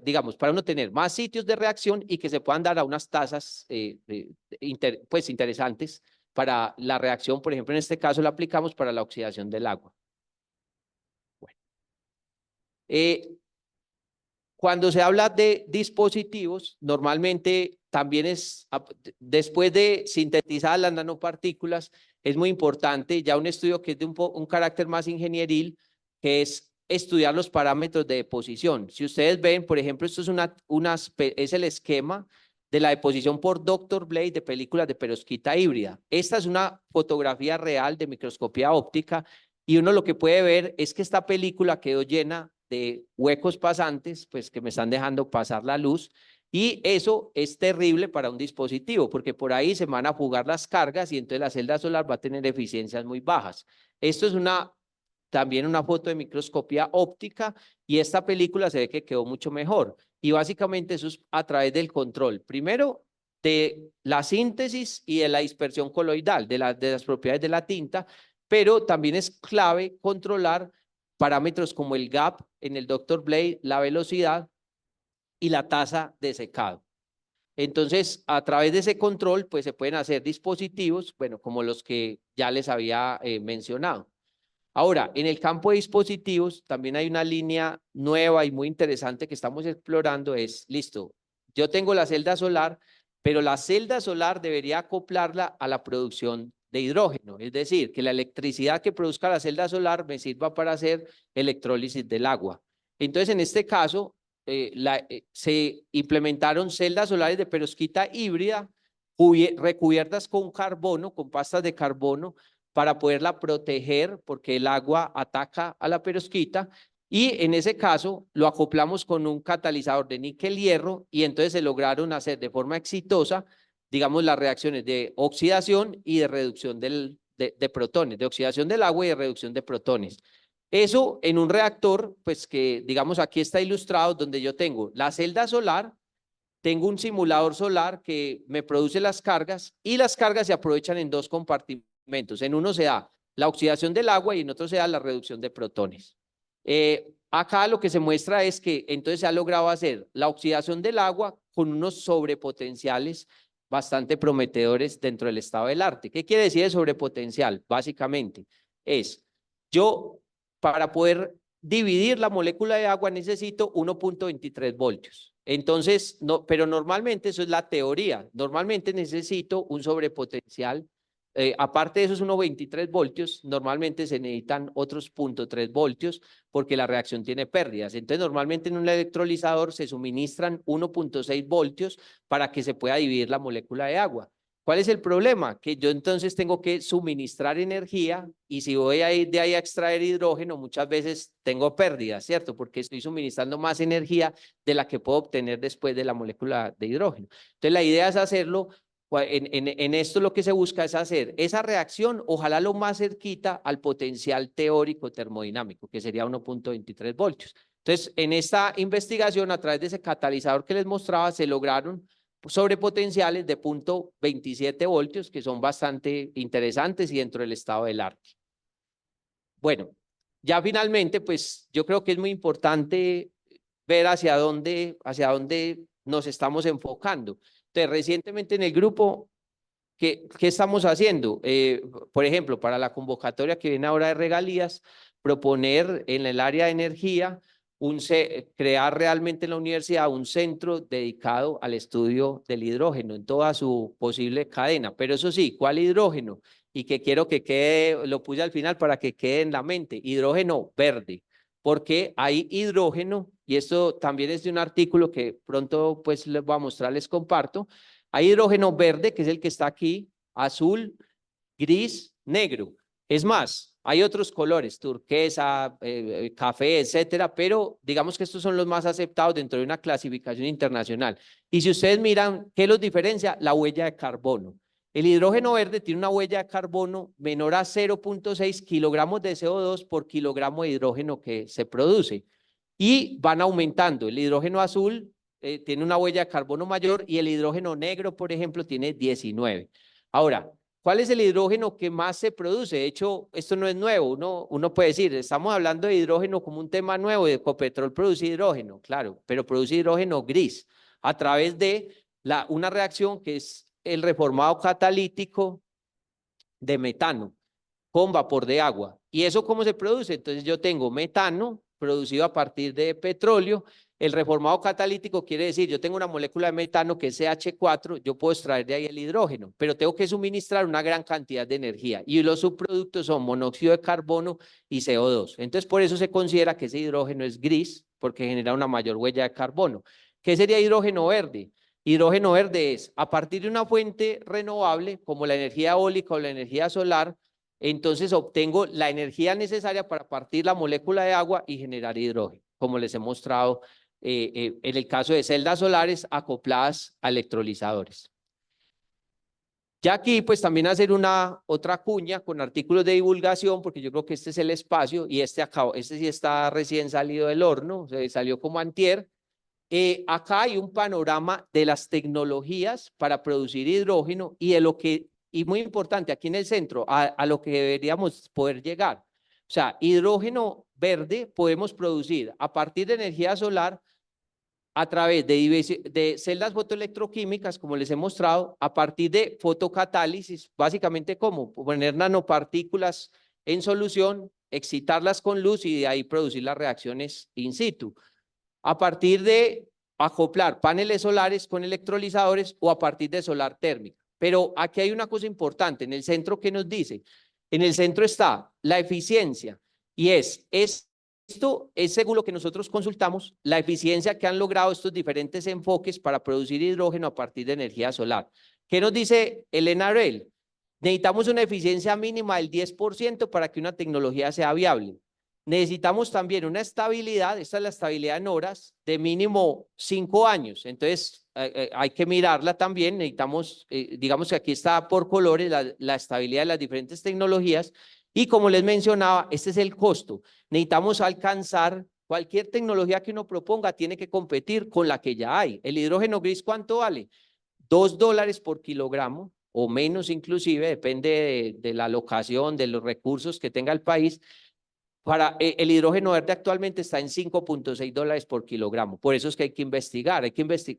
digamos, para uno tener más sitios de reacción y que se puedan dar a unas tasas pues interesantes para la reacción. Por ejemplo, en este caso la aplicamos para la oxidación del agua. Bueno. Cuando se habla de dispositivos, normalmente también después de sintetizar las nanopartículas, es muy importante ya un estudio que es de un carácter más ingenieril, que es estudiar los parámetros de deposición. Si ustedes ven, por ejemplo, esto es el esquema de la deposición por Dr. Blade de películas de perovskita híbrida. Esta es una fotografía real de microscopía óptica y uno lo que puede ver es que esta película quedó llena de huecos pasantes, pues que me están dejando pasar la luz, y eso es terrible para un dispositivo, porque por ahí se van a fugar las cargas y entonces la celda solar va a tener eficiencias muy bajas. Esto es también una foto de microscopía óptica y esta película se ve que quedó mucho mejor. Y básicamente eso es a través del control, primero de la síntesis y de la dispersión coloidal, de las propiedades de la tinta, pero también es clave controlar parámetros como el gap en el Dr. Blade, la velocidad y la tasa de secado. Entonces, a través de ese control, pues se pueden hacer dispositivos, bueno, como los que ya les había mencionado. Ahora, en el campo de dispositivos, también hay una línea nueva y muy interesante que estamos explorando, listo, yo tengo la celda solar, pero la celda solar debería acoplarla a la producción de hidrógeno, es decir, que la electricidad que produzca la celda solar me sirva para hacer electrólisis del agua. Entonces, en este caso, se implementaron celdas solares de perovskita híbrida recubiertas con carbono, con pastas de carbono, para poderla proteger porque el agua ataca a la perovskita y en ese caso lo acoplamos con un catalizador de níquel-hierro y entonces se lograron hacer de forma exitosa, digamos, las reacciones de oxidación y de reducción de protones, de oxidación del agua y de reducción de protones. Eso en un reactor, pues que digamos aquí está ilustrado donde yo tengo la celda solar, tengo un simulador solar que me produce las cargas y las cargas se aprovechan en dos compartimentos. En uno se da la oxidación del agua y en otro se da la reducción de protones. Acá lo que se muestra es que entonces se ha logrado hacer la oxidación del agua con unos sobrepotenciales bastante prometedores dentro del estado del arte. ¿Qué quiere decir el sobrepotencial? Básicamente es, yo para poder dividir la molécula de agua necesito 1.23 voltios. Entonces, no, pero normalmente eso es la teoría. Normalmente necesito un sobrepotencial. Aparte de esos 1.23 voltios, normalmente se necesitan otros 0.3 voltios porque la reacción tiene pérdidas. Entonces, normalmente en un electrolizador se suministran 1.6 voltios para que se pueda dividir la molécula de agua. ¿Cuál es el problema? Que yo entonces tengo que suministrar energía y si voy a ir de ahí a extraer hidrógeno, muchas veces tengo pérdidas, ¿cierto? Porque estoy suministrando más energía de la que puedo obtener después de la molécula de hidrógeno. Entonces, la idea es hacerlo, en esto lo que se busca es hacer esa reacción, ojalá lo más cerquita al potencial teórico termodinámico, que sería 1.23 voltios. Entonces, en esta investigación, a través de ese catalizador que les mostraba, se lograron sobrepotenciales de 0.27 voltios, que son bastante interesantes y dentro del estado del arte. Bueno, ya finalmente, pues yo creo que es muy importante ver hacia dónde nos estamos enfocando. Entonces, recientemente en el grupo, ¿qué estamos haciendo? Por ejemplo, para la convocatoria que viene ahora de regalías, proponer en el área de energía, crear realmente en la universidad un centro dedicado al estudio del hidrógeno en toda su posible cadena. Pero eso sí, ¿cuál hidrógeno? Y que quiero que quede, lo puse al final para que quede en la mente, hidrógeno verde. Porque hay hidrógeno, y esto también es de un artículo que pronto pues les voy a mostrar, les comparto. Hay hidrógeno verde, que es el que está aquí, azul, gris, negro. Es más, hay otros colores, turquesa, café, etcétera, pero digamos que estos son los más aceptados dentro de una clasificación internacional. Y si ustedes miran, ¿qué los diferencia? La huella de carbono. El hidrógeno verde tiene una huella de carbono menor a 0.6 kilogramos de CO2 por kilogramo de hidrógeno que se produce. Y van aumentando. El hidrógeno azul tiene una huella de carbono mayor y el hidrógeno negro, por ejemplo, tiene 19. Ahora, ¿cuál es el hidrógeno que más se produce? De hecho, esto no es nuevo. Uno puede decir, estamos hablando de hidrógeno como un tema nuevo, de Ecopetrol produce hidrógeno, claro, pero produce hidrógeno gris a través de una reacción que es el reformado catalítico de metano con vapor de agua. ¿Y eso cómo se produce? Entonces yo tengo metano producido a partir de petróleo. El reformado catalítico quiere decir, yo tengo una molécula de metano que es CH4, yo puedo extraer de ahí el hidrógeno, pero tengo que suministrar una gran cantidad de energía y los subproductos son monóxido de carbono y CO2. Entonces por eso se considera que ese hidrógeno es gris, porque genera una mayor huella de carbono. ¿Qué sería hidrógeno verde? Hidrógeno verde es a partir de una fuente renovable como la energía eólica o la energía solar. Entonces obtengo la energía necesaria para partir la molécula de agua y generar hidrógeno, como les he mostrado en el caso de celdas solares acopladas a electrolizadores. Ya aquí pues también hacer otra cuña con artículos de divulgación, porque yo creo que este es el espacio y este sí está recién salido del horno, salió como antier. Acá hay un panorama de las tecnologías para producir hidrógeno y de lo que, y muy importante, aquí en el centro, a lo que deberíamos poder llegar. O sea, hidrógeno verde podemos producir a partir de energía solar a través de celdas fotoelectroquímicas, como les he mostrado, a partir de fotocatálisis, básicamente como poner nanopartículas en solución, excitarlas con luz y de ahí producir las reacciones in situ. A partir de acoplar paneles solares con electrolizadores o a partir de solar térmica. Pero aquí hay una cosa importante en el centro que nos dice, en el centro está la eficiencia y esto es según lo que nosotros consultamos, la eficiencia que han logrado estos diferentes enfoques para producir hidrógeno a partir de energía solar. ¿Qué nos dice el NREL? Necesitamos una eficiencia mínima del 10% para que una tecnología sea viable. Necesitamos también una estabilidad, esta es la estabilidad en horas, de mínimo 5 años. Entonces, hay que mirarla también. Necesitamos, digamos que aquí está por colores la estabilidad de las diferentes tecnologías. Y como les mencionaba, este es el costo. Necesitamos alcanzar cualquier tecnología que uno proponga, tiene que competir con la que ya hay. El hidrógeno gris, ¿cuánto vale? $2 por kilogramo o menos inclusive, depende de la locación, de los recursos que tenga el país. Para el hidrógeno verde actualmente está en $5.6 por kilogramo. Por eso es que hay que investigar.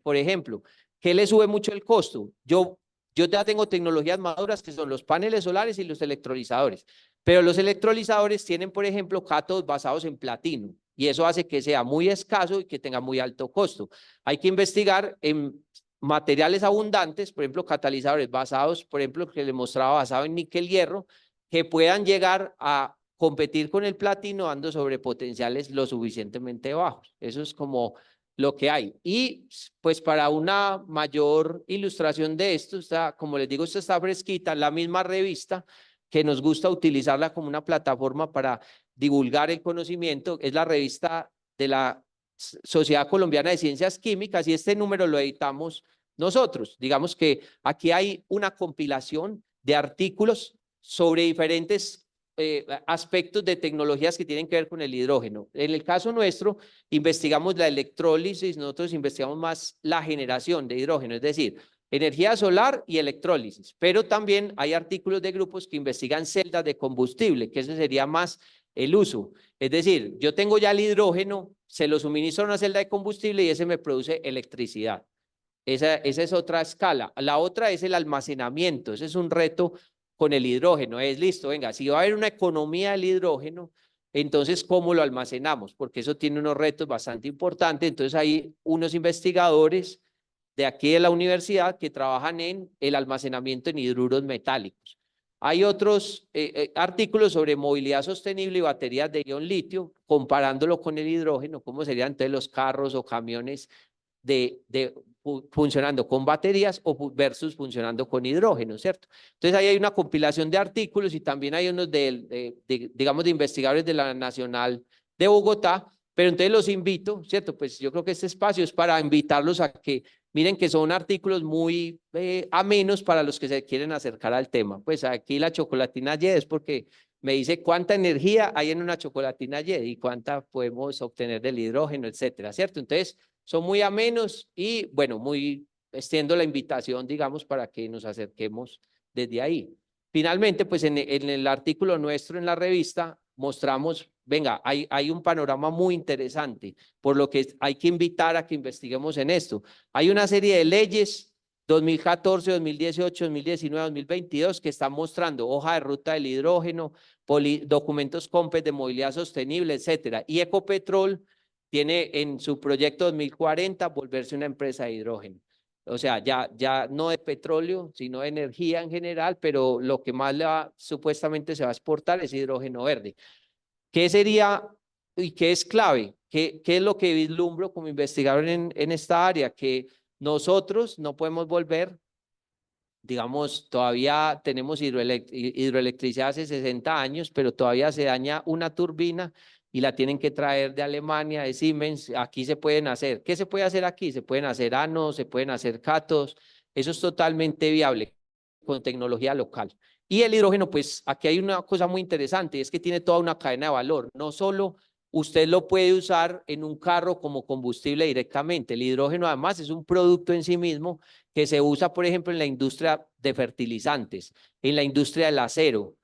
Por ejemplo, ¿qué le sube mucho el costo? Yo Yo ya tengo tecnologías maduras que son los paneles solares y los electrolizadores, pero los electrolizadores tienen, por ejemplo, cátodos basados en platino y eso hace que sea muy escaso y que tenga muy alto costo. Hay que investigar en materiales abundantes, por ejemplo, catalizadores basados, por ejemplo, que les mostraba basado en níquel hierro, que puedan llegar a competir con el platino dando sobrepotenciales lo suficientemente bajos. Eso es como lo que hay. Y pues para una mayor ilustración de esto, está, como les digo, esto está fresquita, la misma revista que nos gusta utilizarla como una plataforma para divulgar el conocimiento, es la revista de la Sociedad Colombiana de Ciencias Químicas y este número lo editamos nosotros. Digamos que aquí hay una compilación de artículos sobre diferentes aspectos de tecnologías que tienen que ver con el hidrógeno. En el caso nuestro, investigamos la electrólisis, nosotros investigamos más la generación de hidrógeno, es decir, energía solar y electrólisis, pero también hay artículos de grupos que investigan celdas de combustible, que ese sería más el uso. Es decir, yo tengo ya el hidrógeno, se lo suministro a una celda de combustible y ese me produce electricidad. Esa es otra escala. La otra es el almacenamiento. Ese es un reto con el hidrógeno. Es listo, venga, si va a haber una economía del hidrógeno, entonces, ¿cómo lo almacenamos? Porque eso tiene unos retos bastante importantes. Entonces, hay unos investigadores de aquí de la universidad que trabajan en el almacenamiento en hidruros metálicos. Hay otros artículos sobre movilidad sostenible y baterías de ion litio, comparándolo con el hidrógeno, cómo serían entonces los carros o camiones funcionando con baterías o versus funcionando con hidrógeno, ¿cierto? Entonces ahí hay una compilación de artículos y también hay unos digamos, de investigadores de la Nacional de Bogotá, pero entonces los invito, ¿cierto? Pues yo creo que este espacio es para invitarlos a que miren que son artículos muy amenos para los que se quieren acercar al tema. Pues aquí la chocolatina Y es porque me dice cuánta energía hay en una chocolatina Y y cuánta podemos obtener del hidrógeno, etcétera, ¿cierto? Entonces, son muy amenos y, bueno, muy extiendo la invitación, digamos, para que nos acerquemos desde ahí. Finalmente, pues en el artículo nuestro en la revista mostramos, venga, hay un panorama muy interesante, por lo que hay que invitar a que investiguemos en esto. Hay una serie de leyes 2014, 2018, 2019, 2022 que están mostrando hoja de ruta del hidrógeno, documentos COMPES de movilidad sostenible, etcétera. Y Ecopetrol tiene en su proyecto 2040 volverse una empresa de hidrógeno. O sea, ya no de petróleo, sino de energía en general, pero lo que más supuestamente se va a exportar es hidrógeno verde. ¿Qué sería y qué es clave? ¿Qué es lo que vislumbro como investigador en esta área? Que nosotros no podemos volver, digamos, todavía tenemos hidroelectricidad hace 60 años, pero todavía se daña una turbina y la tienen que traer de Alemania, de Siemens. Aquí se pueden hacer. ¿Qué se puede hacer aquí? Se pueden hacer ánodos, se pueden hacer cátodos. Eso es totalmente viable con tecnología local. Y el hidrógeno, pues aquí hay una cosa muy interesante, es que tiene toda una cadena de valor. No solo usted lo puede usar en un carro como combustible directamente. El hidrógeno además es un producto en sí mismo que se usa, por ejemplo, en la industria de fertilizantes, en la industria del acero,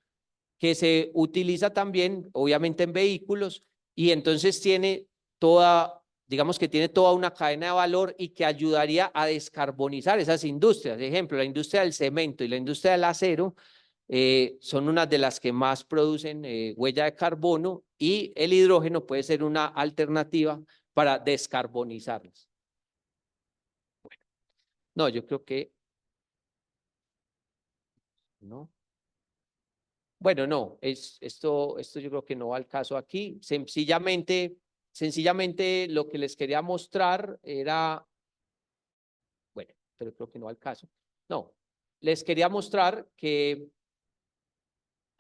que se utiliza también, obviamente, en vehículos y entonces tiene toda, digamos que tiene toda una cadena de valor y que ayudaría a descarbonizar esas industrias. Por ejemplo, la industria del cemento y la industria del acero son unas de las que más producen huella de carbono y el hidrógeno puede ser una alternativa para descarbonizarlas. Bueno, no, yo creo que no. Bueno, no, esto yo creo que no va al caso aquí. Sencillamente lo que les quería mostrar era, bueno, pero creo que no va al caso. No, les quería mostrar que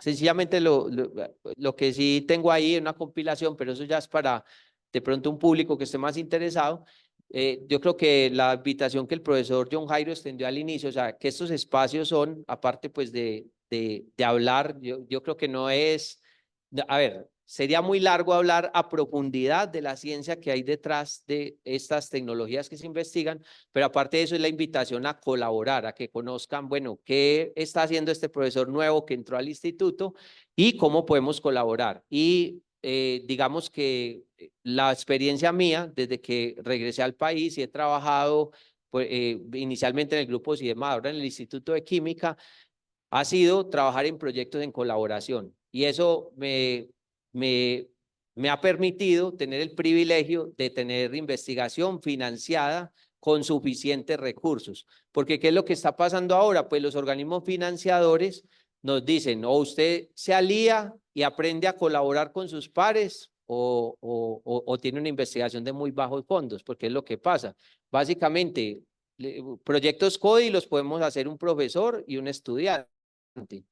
sencillamente lo que sí tengo ahí en una compilación, pero eso ya es para de pronto un público que esté más interesado. Yo creo que la invitación que el profesor John Jairo extendió al inicio, o sea, que estos espacios son, aparte pues de hablar, yo creo que no es, a ver, sería muy largo hablar a profundidad de la ciencia que hay detrás de estas tecnologías que se investigan, pero aparte de eso es la invitación a colaborar, a que conozcan, bueno, qué está haciendo este profesor nuevo que entró al instituto y cómo podemos colaborar. Y digamos que la experiencia mía, desde que regresé al país y he trabajado inicialmente en el grupo CIEMA, ahora en el Instituto de Química, ha sido trabajar en proyectos en colaboración. Y eso me ha permitido tener el privilegio de tener investigación financiada con suficientes recursos. Porque ¿qué es lo que está pasando ahora? Pues los organismos financiadores nos dicen, o usted se alía y aprende a colaborar con sus pares, o tiene una investigación de muy bajos fondos, porque es lo que pasa. Básicamente, proyectos CODI los podemos hacer un profesor y un estudiante,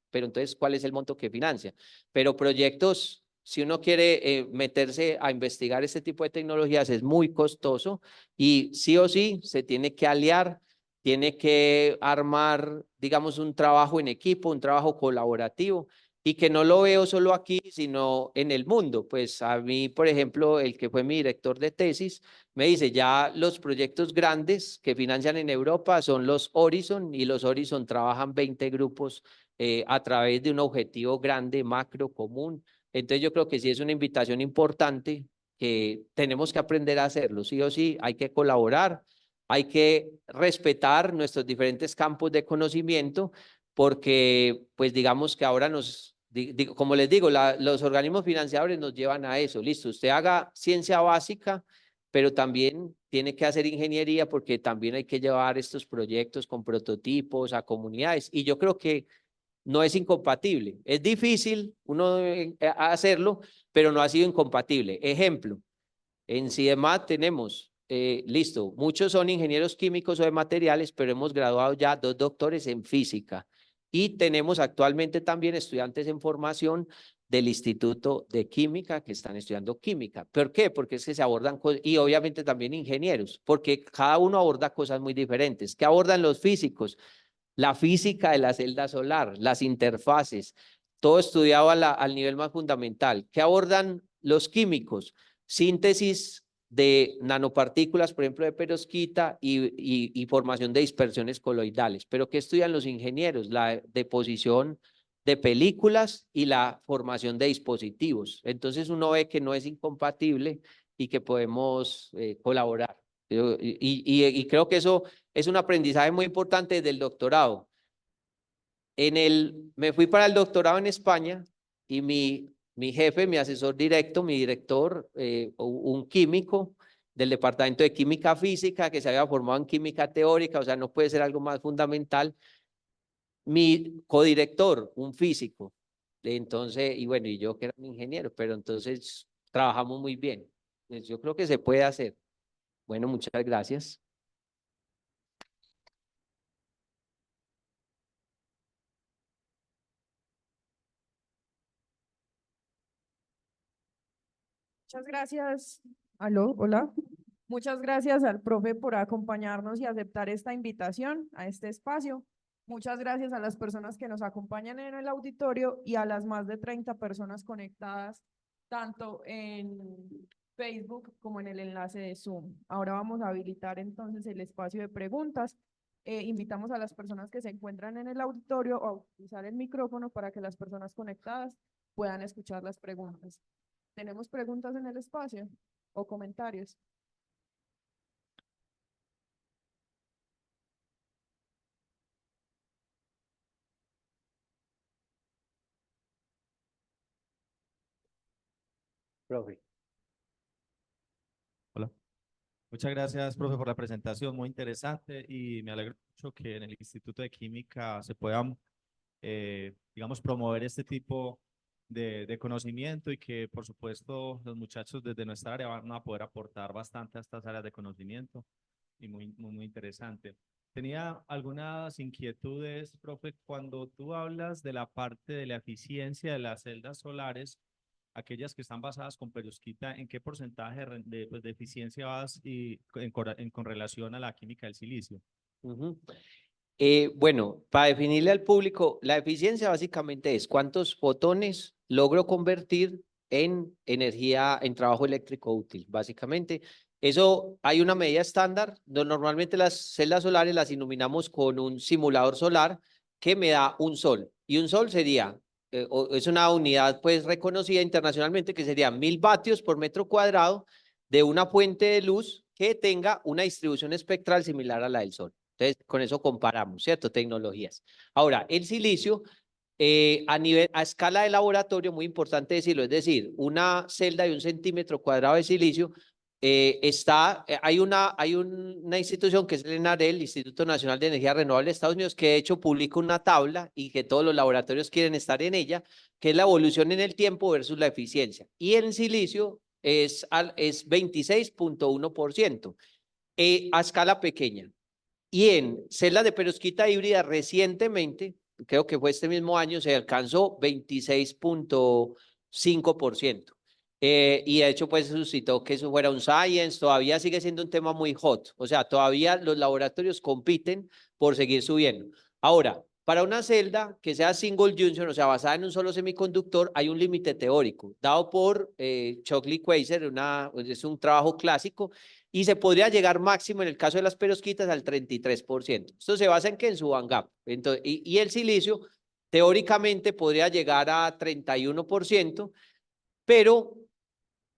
pero entonces, ¿cuál es el monto que financia? Pero proyectos, si uno quiere meterse a investigar este tipo de tecnologías, es muy costoso y sí o sí se tiene que aliar, tiene que armar, digamos, un trabajo en equipo, un trabajo colaborativo, y que no lo veo solo aquí, sino en el mundo. Pues a mí, por ejemplo, el que fue mi director de tesis, me dice, ya los proyectos grandes que financian en Europa son los Horizon, y los Horizon trabajan 20 grupos a través de un objetivo grande, macro, común. Entonces yo creo que sí es una invitación importante, que tenemos que aprender a hacerlo, sí o sí, hay que colaborar, hay que respetar nuestros diferentes campos de conocimiento, porque pues digamos que ahora como les digo, los organismos financiadores nos llevan a eso, listo, usted haga ciencia básica, pero también tiene que hacer ingeniería, porque también hay que llevar estos proyectos con prototipos a comunidades, y yo creo que no es incompatible. Es difícil uno hacerlo, pero no ha sido incompatible. Ejemplo, en CIEMAT tenemos, listo, muchos son ingenieros químicos o de materiales, pero hemos graduado ya 2 doctores en física. Y tenemos actualmente también estudiantes en formación del Instituto de Química que están estudiando química. ¿Por qué? Porque es que se abordan cosas, y obviamente también ingenieros, porque cada uno aborda cosas muy diferentes. ¿Qué abordan los físicos? La física de la celda solar, las interfaces, todo estudiado al nivel más fundamental. ¿Qué abordan los químicos? Síntesis de nanopartículas, por ejemplo, de perovskita, y formación de dispersiones coloidales. ¿Pero qué estudian los ingenieros? La deposición de películas y la formación de dispositivos. Entonces uno ve que no es incompatible y que podemos colaborar. Y creo que eso es un aprendizaje muy importante del doctorado. Me fui para el doctorado en España, y mi jefe, mi asesor directo, mi director, un químico del departamento de química física que se había formado en química teórica, o sea, no puede ser algo más fundamental. Mi codirector, un físico. Entonces, y bueno, y yo que era un ingeniero, pero entonces trabajamos muy bien. Entonces, yo creo que se puede hacer. Bueno, muchas gracias. Muchas gracias. Aló, hola. Muchas gracias al profe por acompañarnos y aceptar esta invitación a este espacio. Muchas gracias a las personas que nos acompañan en el auditorio y a las más de 30 personas conectadas, tanto en Facebook como en el enlace de Zoom. Ahora vamos a habilitar entonces el espacio de preguntas. Invitamos a las personas que se encuentran en el auditorio a utilizar el micrófono para que las personas conectadas puedan escuchar las preguntas. ¿Tenemos preguntas en el espacio o comentarios? Profe. Hola. Muchas gracias, profe, por la presentación, muy interesante, y me alegro mucho que en el Instituto de Química se puedan, digamos, promover este tipo de conocimiento, y que, por supuesto, los muchachos desde nuestra área van a poder aportar bastante a estas áreas de conocimiento, y muy interesante. Tenía algunas inquietudes, profe, cuando tú hablas de la parte de la eficiencia de las celdas solares, aquellas que están basadas con perovskita, ¿en qué porcentaje de eficiencia vas con relación a la química del silicio? Bueno, para definirle al público, la eficiencia básicamente es cuántos fotones logro convertir en energía, en trabajo eléctrico útil. Básicamente, eso hay una medida estándar. Normalmente las celdas solares las iluminamos con un simulador solar que me da un sol. Y un sol sería, es una unidad pues reconocida internacionalmente, que sería 1000 vatios por metro cuadrado de una fuente de luz que tenga una distribución espectral similar a la del Sol. Entonces, con eso comparamos, ¿cierto? Tecnologías. Ahora, el silicio, a escala de laboratorio, muy importante decirlo, es decir, una celda de 1 centímetro cuadrado de silicio, hay una institución que es el NAREL, el Instituto Nacional de Energía Renovable de Estados Unidos, que de hecho publica una tabla y que todos los laboratorios quieren estar en ella, que es la evolución en el tiempo versus la eficiencia. Y en silicio es 26.1%, a escala pequeña. Y en celdas de perovskita híbrida recientemente, creo que fue este mismo año, se alcanzó 26.5%. Y de hecho, pues suscitó que eso fuera un science, todavía sigue siendo un tema muy hot, o sea, todavía los laboratorios compiten por seguir subiendo. Ahora, para una celda que sea single junction, o sea, basada en un solo semiconductor, hay un límite teórico, dado por Shockley-Queisser, es un trabajo clásico, y se podría llegar máximo en el caso de las perovskitas al 33%. Esto se basa en que en su band gap. Entonces, y el silicio, teóricamente, podría llegar a 31%, pero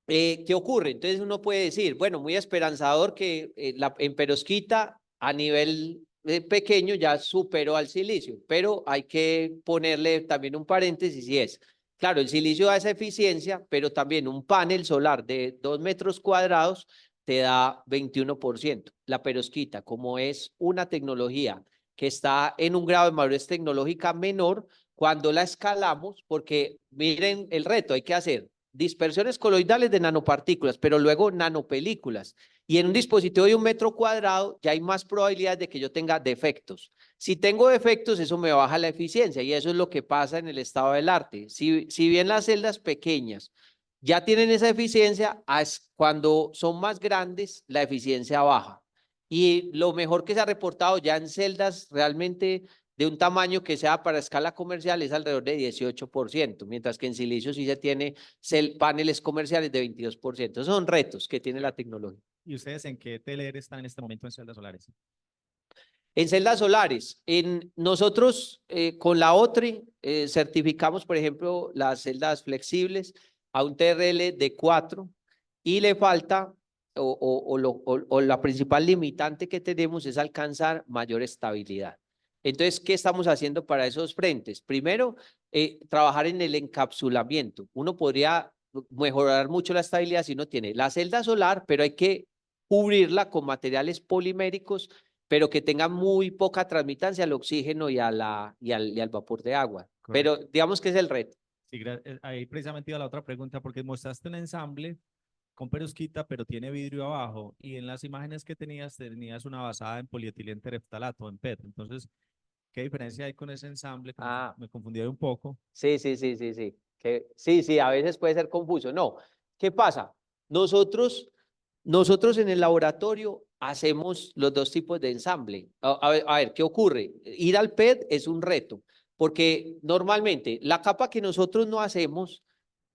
¿qué ocurre? Entonces uno puede decir, bueno, muy esperanzador que en perovskita a nivel pequeño ya superó al silicio, pero hay que ponerle también un paréntesis y es, claro, el silicio da esa eficiencia, pero también un panel solar de 2 metros cuadrados te da 21%. La perovskita, como es una tecnología que está en un grado de madurez tecnológica menor, cuando la escalamos, porque miren el reto, hay que hacer dispersiones coloidales de nanopartículas, pero luego nanopelículas. Y en un dispositivo de 1 metro cuadrado ya hay más probabilidades de que yo tenga defectos. Si tengo defectos, eso me baja la eficiencia y eso es lo que pasa en el estado del arte. Si bien las celdas pequeñas ya tienen esa eficiencia, cuando son más grandes, la eficiencia baja. Y lo mejor que se ha reportado ya en celdas realmente de un tamaño que sea para escala comercial es alrededor de 18%, mientras que en silicio sí se tiene paneles comerciales de 22%. Esos son retos que tiene la tecnología. ¿Y ustedes en qué TLR están en este momento en celdas solares? En celdas solares, nosotros con la OTRI certificamos, por ejemplo, las celdas flexibles a un TRL de 4 y le falta, o la principal limitante que tenemos es alcanzar mayor estabilidad. Entonces, ¿qué estamos haciendo para esos frentes? Primero, trabajar en el encapsulamiento. Uno podría mejorar mucho la estabilidad si uno tiene la celda solar, pero hay que cubrirla con materiales poliméricos, pero que tenga muy poca transmitancia al oxígeno y al vapor de agua. Correcto. Pero digamos que es el reto. Sí, ahí precisamente iba la otra pregunta, porque mostraste un ensamble con perovskita, pero tiene vidrio abajo, y en las imágenes que tenías una basada en polietileno tereftalato, en PET. Entonces, ¿qué diferencia hay con ese ensamble? Me confundí un poco. Sí. Sí, a veces puede ser confuso. No, ¿qué pasa? Nosotros en el laboratorio hacemos los dos tipos de ensamble. A ver, ¿qué ocurre? Ir al PET es un reto, porque normalmente la capa que nosotros no hacemos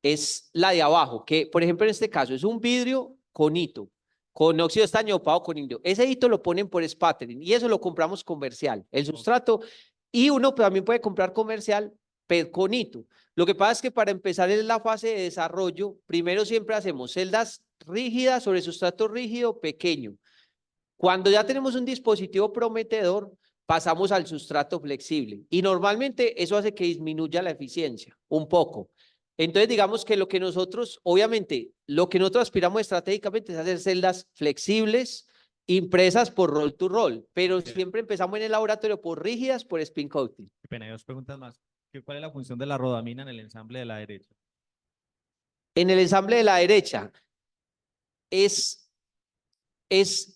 es la de abajo, que por ejemplo en este caso es un vidrio con hito, con óxido de estaño dopado con indio. Ese hito lo ponen por spattering y eso lo compramos comercial, el sustrato, y uno también puede comprar comercial PET con hito. Lo que pasa es que para empezar en la fase de desarrollo, primero siempre hacemos celdas rígidas sobre sustrato rígido pequeño. Cuando ya tenemos un dispositivo prometedor, pasamos al sustrato flexible y normalmente eso hace que disminuya la eficiencia un poco. Entonces, digamos que obviamente, lo que nosotros aspiramos estratégicamente es hacer celdas flexibles, impresas por roll to roll, pero siempre empezamos en el laboratorio por rígidas, por spin coating. Qué pena, hay 2 preguntas más. ¿Cuál es la función de la rodamina en el ensamble de la derecha? En el ensamble de la derecha es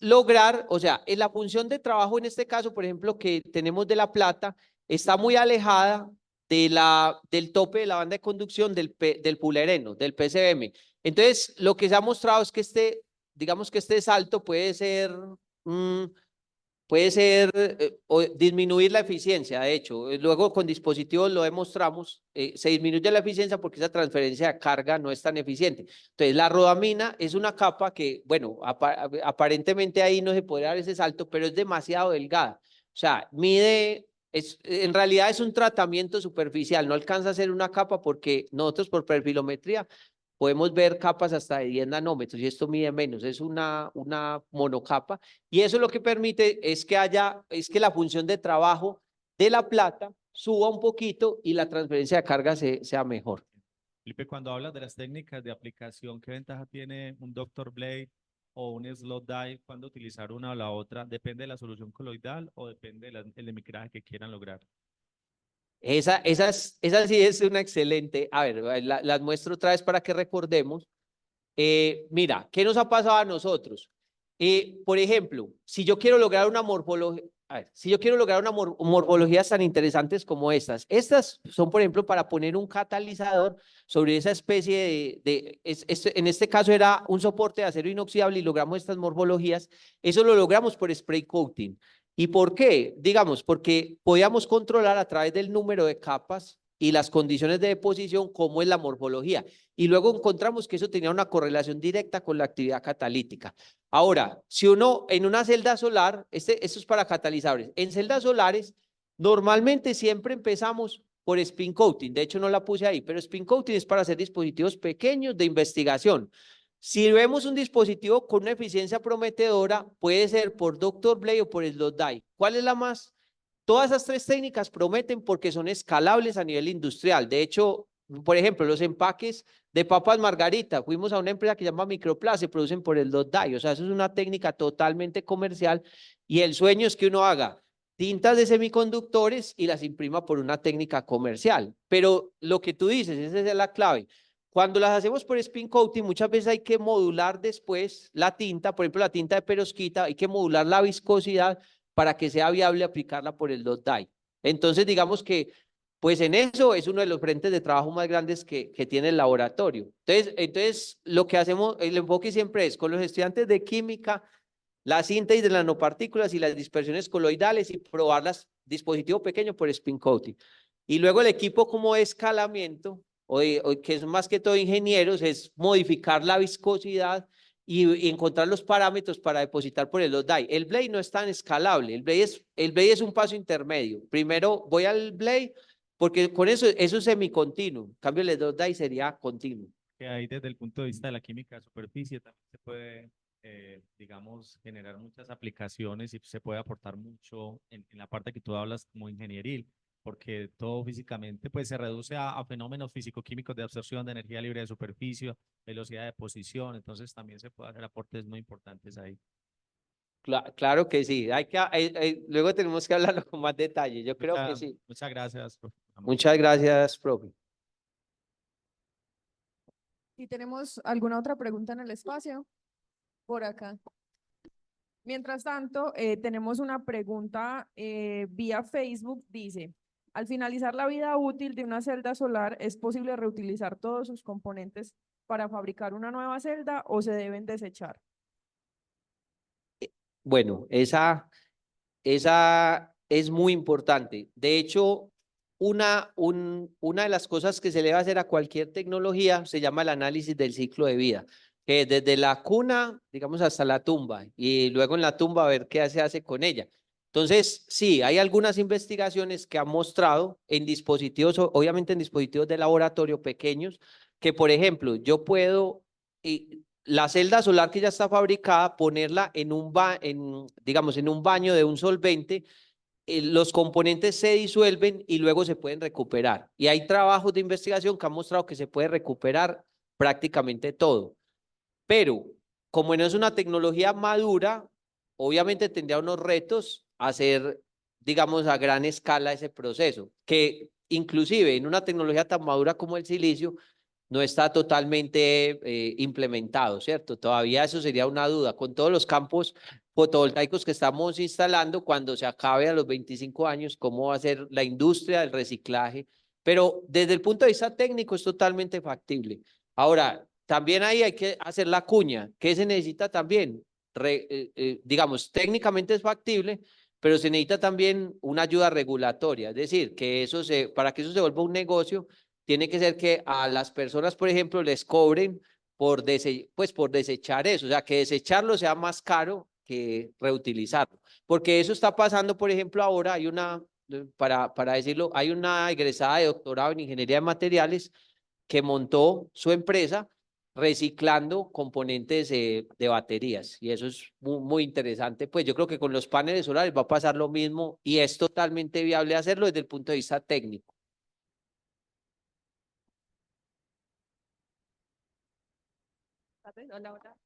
lograr, o sea, en la función de trabajo en este caso, por ejemplo, que tenemos de la plata, está muy alejada del tope de la banda de conducción del pulereno, del PCM. Entonces, lo que se ha mostrado es que digamos que este salto puede ser o disminuir la eficiencia. De hecho, luego con dispositivos lo demostramos, se disminuye la eficiencia porque esa transferencia de carga no es tan eficiente. Entonces, la rodamina es una capa que, bueno, aparentemente ahí no se puede dar ese salto, pero es demasiado delgada. O sea, en realidad es un tratamiento superficial, no alcanza a ser una capa porque nosotros por perfilometría podemos ver capas hasta de 10 nanómetros y esto mide menos, es una monocapa y eso lo que permite es que la función de trabajo de la plata suba un poquito y la transferencia de carga sea mejor. Felipe, cuando hablas de las técnicas de aplicación, ¿qué ventaja tiene un Dr. Blade o un slot die cuando utilizar una o la otra? ¿Depende de la solución coloidal o depende del emigraje que quieran lograr? Esa sí es una excelente. A ver, las muestro otra vez para que recordemos. Mira, ¿qué nos ha pasado a nosotros? Por ejemplo, si yo quiero lograr una morfología, si yo quiero lograr una morfologías tan interesantes como estas son, por ejemplo, para poner un catalizador sobre esa especie en este caso era un soporte de acero inoxidable y logramos estas morfologías. Eso lo logramos por spray coating. ¿Y por qué? Digamos, porque podíamos controlar a través del número de capas y las condiciones de deposición cómo es la morfología. Y luego encontramos que eso tenía una correlación directa con la actividad catalítica. Ahora, si uno en una celda solar, esto es para catalizadores, en celdas solares normalmente siempre empezamos por spin coating, de hecho no la puse ahí, pero spin coating es para hacer dispositivos pequeños de investigación. Si vemos un dispositivo con una eficiencia prometedora, puede ser por Dr. Blade o por slot die. ¿Cuál es la más? Todas esas tres técnicas prometen porque son escalables a nivel industrial. De hecho, por ejemplo, los empaques de papas margarita, fuimos a una empresa que se llama Microplas, se producen por el slot die. O sea, eso es una técnica totalmente comercial y el sueño es que uno haga tintas de semiconductores y las imprima por una técnica comercial. Pero lo que tú dices, esa es la clave. Cuando las hacemos por spin coating, muchas veces hay que modular después la tinta, por ejemplo, la tinta de perovskita, hay que modular la viscosidad para que sea viable aplicarla por el dot die. Entonces, digamos que, pues en eso es uno de los frentes de trabajo más grandes que tiene el laboratorio. Entonces, lo que hacemos, el enfoque siempre es con los estudiantes de química, la síntesis de nanopartículas y las dispersiones coloidales y probarlas dispositivo pequeño por spin coating. Y luego el equipo como de escalamiento, que es más que todo ingenieros, es modificar la viscosidad y encontrar los parámetros para depositar por el dot die. El blade no es tan escalable, el blade es un paso intermedio. Primero voy al blade porque con eso es semicontinuo, en cambio el dot die sería continuo. Que ahí desde el punto de vista de la química de superficie también se puede, digamos, generar muchas aplicaciones y se puede aportar mucho en la parte que tú hablas como ingenieril, porque todo físicamente pues se reduce a fenómenos físico-químicos de absorción de energía libre de superficie, velocidad de posición, entonces también se puede hacer aportes muy importantes ahí. Claro que sí, luego tenemos que hablarlo con más detalle, yo creo que sí. Muchas gracias, profe. Muchas gracias, profe. ¿Y tenemos alguna otra pregunta en el espacio? Por acá. Mientras tanto, tenemos una pregunta vía Facebook. Dice, al finalizar la vida útil de una celda solar, ¿es posible reutilizar todos sus componentes para fabricar una nueva celda o se deben desechar? Bueno, esa es muy importante. De hecho, una de las cosas que se le va a hacer a cualquier tecnología se llama el análisis del ciclo de vida, que desde la cuna, digamos, hasta la tumba, y luego en la tumba a ver qué se hace con ella. Entonces, sí, hay algunas investigaciones que han mostrado en dispositivos, obviamente en dispositivos de laboratorio pequeños, que por ejemplo, yo puedo, la celda solar que ya está fabricada, ponerla digamos, en un baño de un solvente, los componentes se disuelven y luego se pueden recuperar. Y hay trabajos de investigación que han mostrado que se puede recuperar prácticamente todo. Pero como no es una tecnología madura, obviamente tendría unos retos hacer, digamos, a gran escala ese proceso, que inclusive en una tecnología tan madura como el silicio, no está totalmente implementado, ¿cierto? Todavía eso sería una duda. Con todos los campos fotovoltaicos que estamos instalando, cuando se acabe a los 25 años, cómo va a ser la industria del reciclaje. Pero desde el punto de vista técnico es totalmente factible. Ahora, también ahí hay que hacer la cuña. ¿Qué se necesita también? Digamos, técnicamente es factible, pero se necesita también una ayuda regulatoria. Es decir, que para que eso se vuelva un negocio, tiene que ser que a las personas, por ejemplo, les cobren por desechar eso, o sea, que desecharlo sea más caro que reutilizarlo, porque eso está pasando, por ejemplo, ahora hay para decirlo, hay una egresada de doctorado en ingeniería de materiales que montó su empresa reciclando componentes de baterías. Y eso es muy interesante. Pues yo creo que con los paneles solares va a pasar lo mismo y es totalmente viable hacerlo desde el punto de vista técnico. Hola, hola.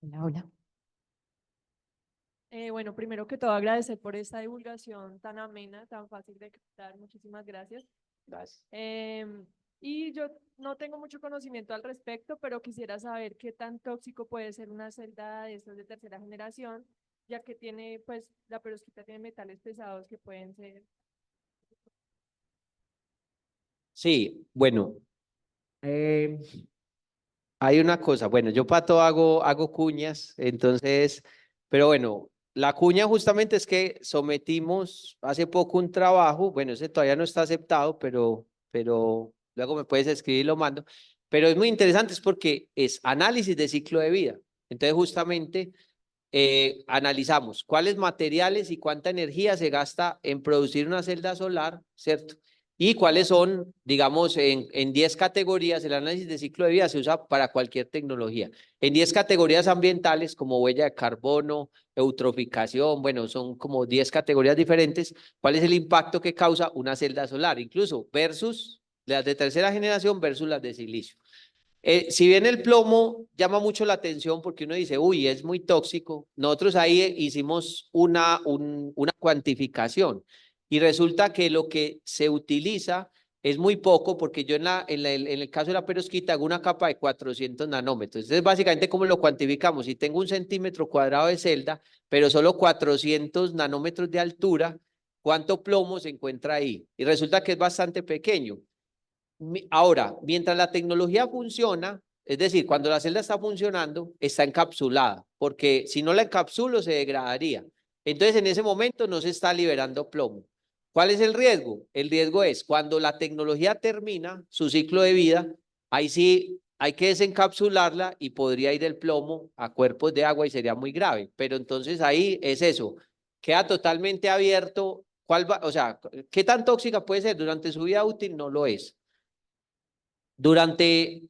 Hola, hola. Bueno, primero que todo agradecer por esta divulgación tan amena, tan fácil de captar. Muchísimas gracias. Gracias. Y yo no tengo mucho conocimiento al respecto, pero quisiera saber qué tan tóxico puede ser una celda de estos de tercera generación, ya que tiene, pues, la perovskita tiene metales pesados que pueden ser. Sí, bueno. Hay una cosa, bueno, yo para todo hago cuñas, entonces, pero bueno, la cuña justamente es que sometimos hace poco un trabajo, bueno, ese todavía no está aceptado, pero luego me puedes escribir y lo mando, pero es muy interesante, es porque es análisis de ciclo de vida. Entonces, justamente analizamos cuáles materiales y cuánta energía se gasta en producir una celda solar, ¿cierto? Y cuáles son, digamos, en 10 categorías, el análisis de ciclo de vida se usa para cualquier tecnología. En 10 categorías ambientales como huella de carbono, eutroficación, bueno, son como 10 categorías diferentes. ¿Cuál es el impacto que causa una celda solar? Incluso versus las de tercera generación versus las de silicio. Si bien el plomo llama mucho la atención porque uno dice, uy, es muy tóxico, nosotros ahí hicimos una cuantificación y resulta que lo que se utiliza es muy poco porque yo en el caso de la perovskita hago una capa de 400 nanómetros. Entonces, básicamente, ¿cómo lo cuantificamos? Si tengo 1 centímetro cuadrado de celda, pero solo 400 nanómetros de altura, ¿cuánto plomo se encuentra ahí? Y resulta que es bastante pequeño. Ahora, mientras la tecnología funciona, es decir, cuando la celda está funcionando, está encapsulada, porque si no la encapsulo se degradaría. Entonces, en ese momento no se está liberando plomo. ¿Cuál es el riesgo? El riesgo es cuando la tecnología termina su ciclo de vida, ahí sí hay que desencapsularla y podría ir el plomo a cuerpos de agua y sería muy grave. Pero entonces ahí es eso, queda totalmente abierto. O sea, ¿qué tan tóxica puede ser? Durante su vida útil no lo es. Durante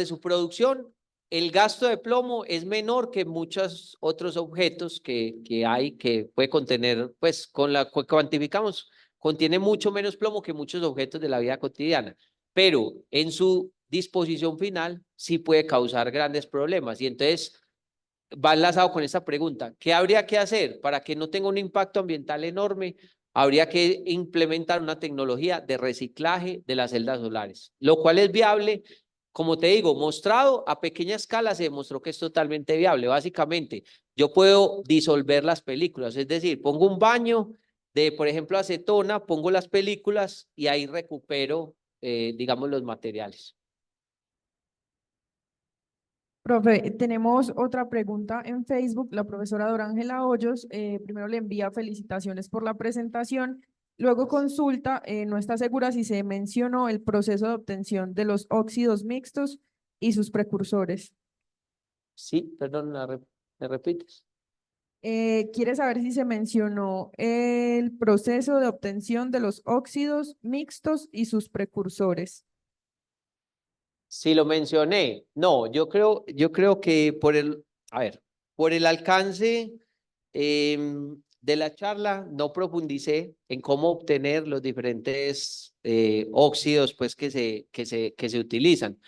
su producción, el gasto de plomo es menor que muchos otros objetos que hay que puede contener, pues con la que cuantificamos, contiene mucho menos plomo que muchos objetos de la vida cotidiana, pero en su disposición final sí puede causar grandes problemas. Y entonces va enlazado con esta pregunta, ¿qué habría que hacer para que no tenga un impacto ambiental enorme? Habría que implementar una tecnología de reciclaje de las celdas solares, lo cual es viable, como te digo, mostrado a pequeña escala, se demostró que es totalmente viable. Básicamente, yo puedo disolver las películas, es decir, pongo un baño de, por ejemplo, acetona, pongo las películas y ahí recupero, digamos, los materiales. Profe, tenemos otra pregunta en Facebook. La profesora Dorángela Hoyos, primero le envía felicitaciones por la presentación, luego consulta, no está segura si se mencionó el proceso de obtención de los óxidos mixtos y sus precursores. Sí, perdón, ¿me repites? Quiere saber si se mencionó el proceso de obtención de los óxidos mixtos y sus precursores. Si lo mencioné, no, yo creo que por el alcance de la charla no profundicé en cómo obtener los diferentes óxidos pues, que se utilizan.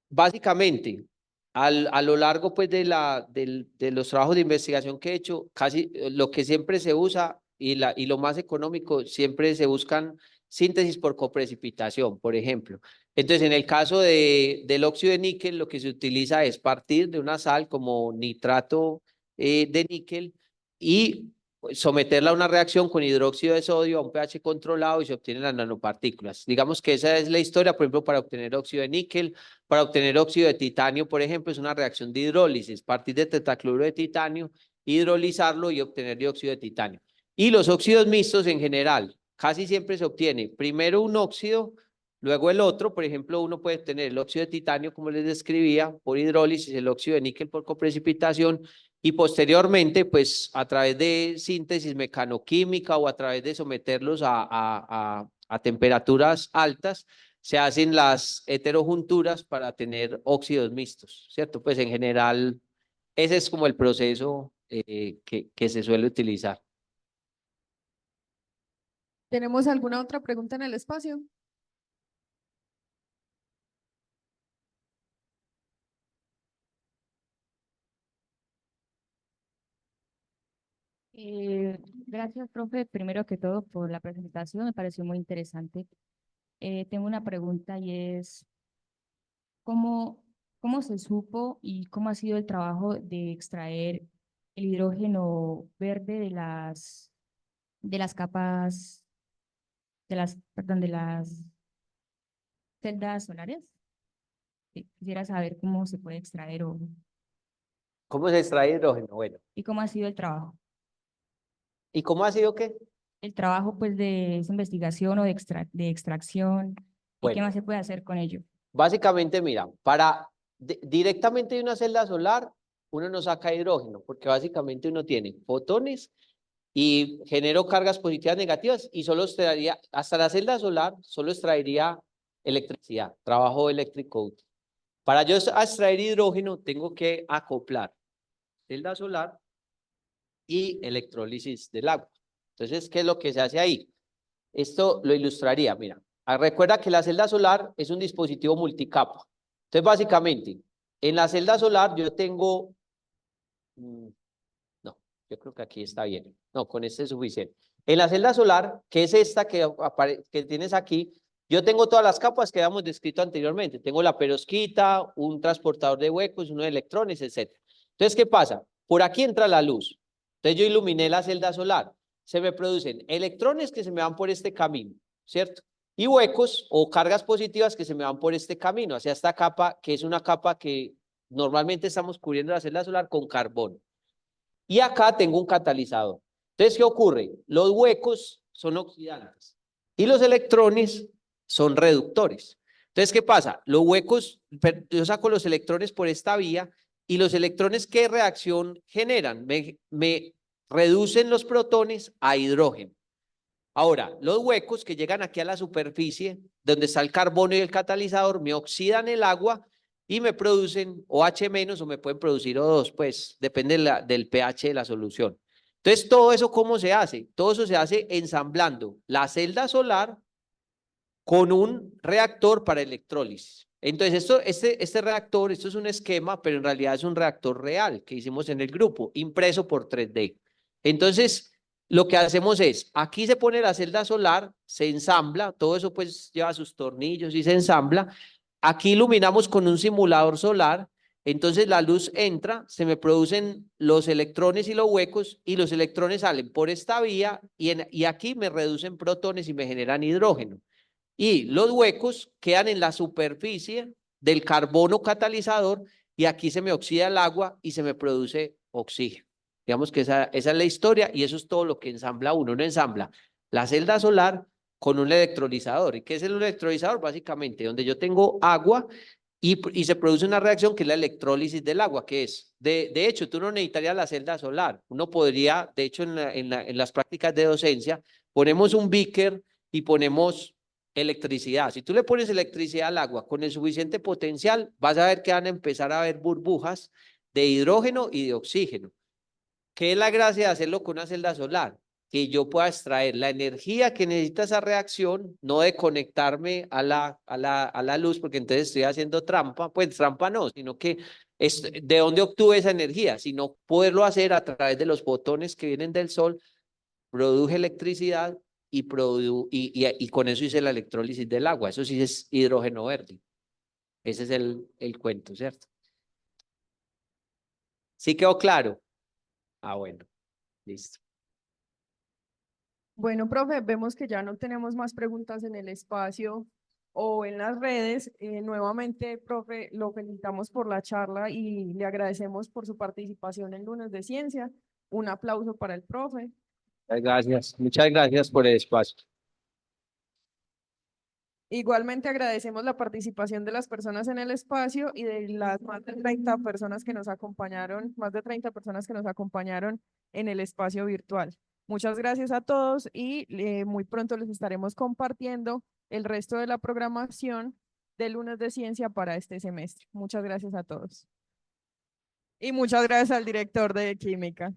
Básicamente, a lo largo pues, de los trabajos de investigación que he hecho, casi lo que siempre se usa y lo más económico, siempre se buscan síntesis por coprecipitación, por ejemplo. Entonces, en el caso del óxido de níquel, lo que se utiliza es partir de una sal como nitrato de níquel y someterla a una reacción con hidróxido de sodio a un pH controlado y se obtienen las nanopartículas. Digamos que esa es la historia, por ejemplo, para obtener óxido de níquel. Para obtener óxido de titanio, por ejemplo, es una reacción de hidrólisis, partir de tetacloruro de titanio, hidrolizarlo y obtener dióxido de titanio. Y los óxidos mixtos en general, casi siempre se obtiene primero un óxido, luego el otro. Por ejemplo, uno puede obtener el óxido de titanio, como les describía, por hidrólisis, el óxido de níquel por coprecipitación, y posteriormente, pues a través de síntesis mecanoquímica o a través de someterlos a temperaturas altas, se hacen las heterojunturas para tener óxidos mixtos, ¿cierto? Pues en general, ese es como el proceso que se suele utilizar. ¿Tenemos alguna otra pregunta en el espacio? Gracias, profe, primero que todo por la presentación, me pareció muy interesante. Tengo una pregunta y es, ¿cómo se supo y cómo ha sido el trabajo de extraer el hidrógeno verde de las capas, perdón, de las celdas solares? Quisiera saber cómo se puede extraer ¿Cómo se extrae hidrógeno? Bueno, y cómo ha sido el trabajo. ¿y cómo ha sido qué? El trabajo, pues, de esa investigación o de extracción y qué Bueno, más se puede hacer con ello. básicamente, mira, directamente de una celda solar, uno no saca hidrógeno, porque básicamente uno tiene fotones y generó cargas positivas negativas y solo extraería, hasta la celda solar, solo extraería electricidad, trabajo eléctrico. Para yo extraer hidrógeno, tengo que acoplar celda solar y electrólisis del agua. Entonces, ¿qué es lo que se hace ahí? Esto lo ilustraría, mira. Recuerda que la celda solar es un dispositivo multicapa. Entonces, básicamente, en la celda solar yo tengo... no, yo creo que aquí está bien. No, con este es suficiente. En la celda solar, que es esta que tienes aquí, yo tengo todas las capas que habíamos descrito anteriormente. Tengo la perovskita, un transportador de huecos, uno de electrones, etc. Entonces, ¿qué pasa? Por aquí entra la luz. Entonces, yo iluminé la celda solar. Se me producen electrones que se me van por este camino, ¿cierto? Y huecos o cargas positivas que se me van por este camino, hacia esta capa, que es una capa que normalmente estamos cubriendo la celda solar con carbón. Y acá tengo un catalizador. Entonces, ¿qué ocurre? Los huecos son oxidantes y los electrones son reductores. Entonces, ¿qué pasa? Los huecos, yo saco los electrones por esta vía y los electrones, ¿qué reacción generan? Me reducen los protones a hidrógeno. Ahora, los huecos que llegan aquí a la superficie, donde está el carbono y el catalizador, me oxidan el agua y me producen OH- o me pueden producir O2, pues depende del pH de la solución. Entonces, todo eso, ¿cómo se hace? Todo eso se hace ensamblando la celda solar con un reactor para electrólisis. Entonces, este reactor, esto es un esquema, pero en realidad es un reactor real que hicimos en el grupo, impreso por 3D. Entonces, lo que hacemos es, aquí se pone la celda solar, se ensambla, todo eso pues lleva sus tornillos y se ensambla. Aquí iluminamos con un simulador solar, entonces la luz entra, se me producen los electrones y los huecos y los electrones salen por esta vía y aquí me reducen protones y me generan hidrógeno. Y los huecos quedan en la superficie del carbono catalizador y aquí se me oxida el agua y se me produce oxígeno. Digamos que esa es la historia y eso es todo lo que ensambla uno. Uno ensambla la celda solar con un electrolizador. ¿Y qué es el electrolizador? Básicamente, donde yo tengo agua y se produce una reacción que es la electrólisis del agua, que es, de hecho, tú no necesitarías la celda solar. Uno podría, de hecho, en las prácticas de docencia, ponemos un beaker y ponemos electricidad. Si tú le pones electricidad al agua con el suficiente potencial, vas a ver que van a empezar a haber burbujas de hidrógeno y de oxígeno. ¿Qué es la gracia de hacerlo con una celda solar? Que yo pueda extraer la energía que necesita esa reacción, no de conectarme a la luz, porque entonces estoy haciendo trampa, pues trampa no, sino que es de dónde obtuve esa energía, sino poderlo hacer a través de los fotones que vienen del sol, produje electricidad y con eso hice la electrólisis del agua. Eso sí es hidrógeno verde. Ese es el cuento, ¿cierto? ¿Sí quedó claro? Ah, bueno, listo. Bueno, profe, vemos que ya no tenemos más preguntas en el espacio o en las redes. Nuevamente, profe, lo felicitamos por la charla y le agradecemos por su participación en Lunes de Ciencia. Un aplauso para el profe. Muchas gracias por el espacio. Igualmente agradecemos la participación de las personas en el espacio y de las más de 30 personas que nos acompañaron, más de 30 personas que nos acompañaron en el espacio virtual. Muchas gracias a todos y muy pronto les estaremos compartiendo el resto de la programación del lunes de ciencia para este semestre. Muchas gracias a todos. Y muchas gracias al director de química.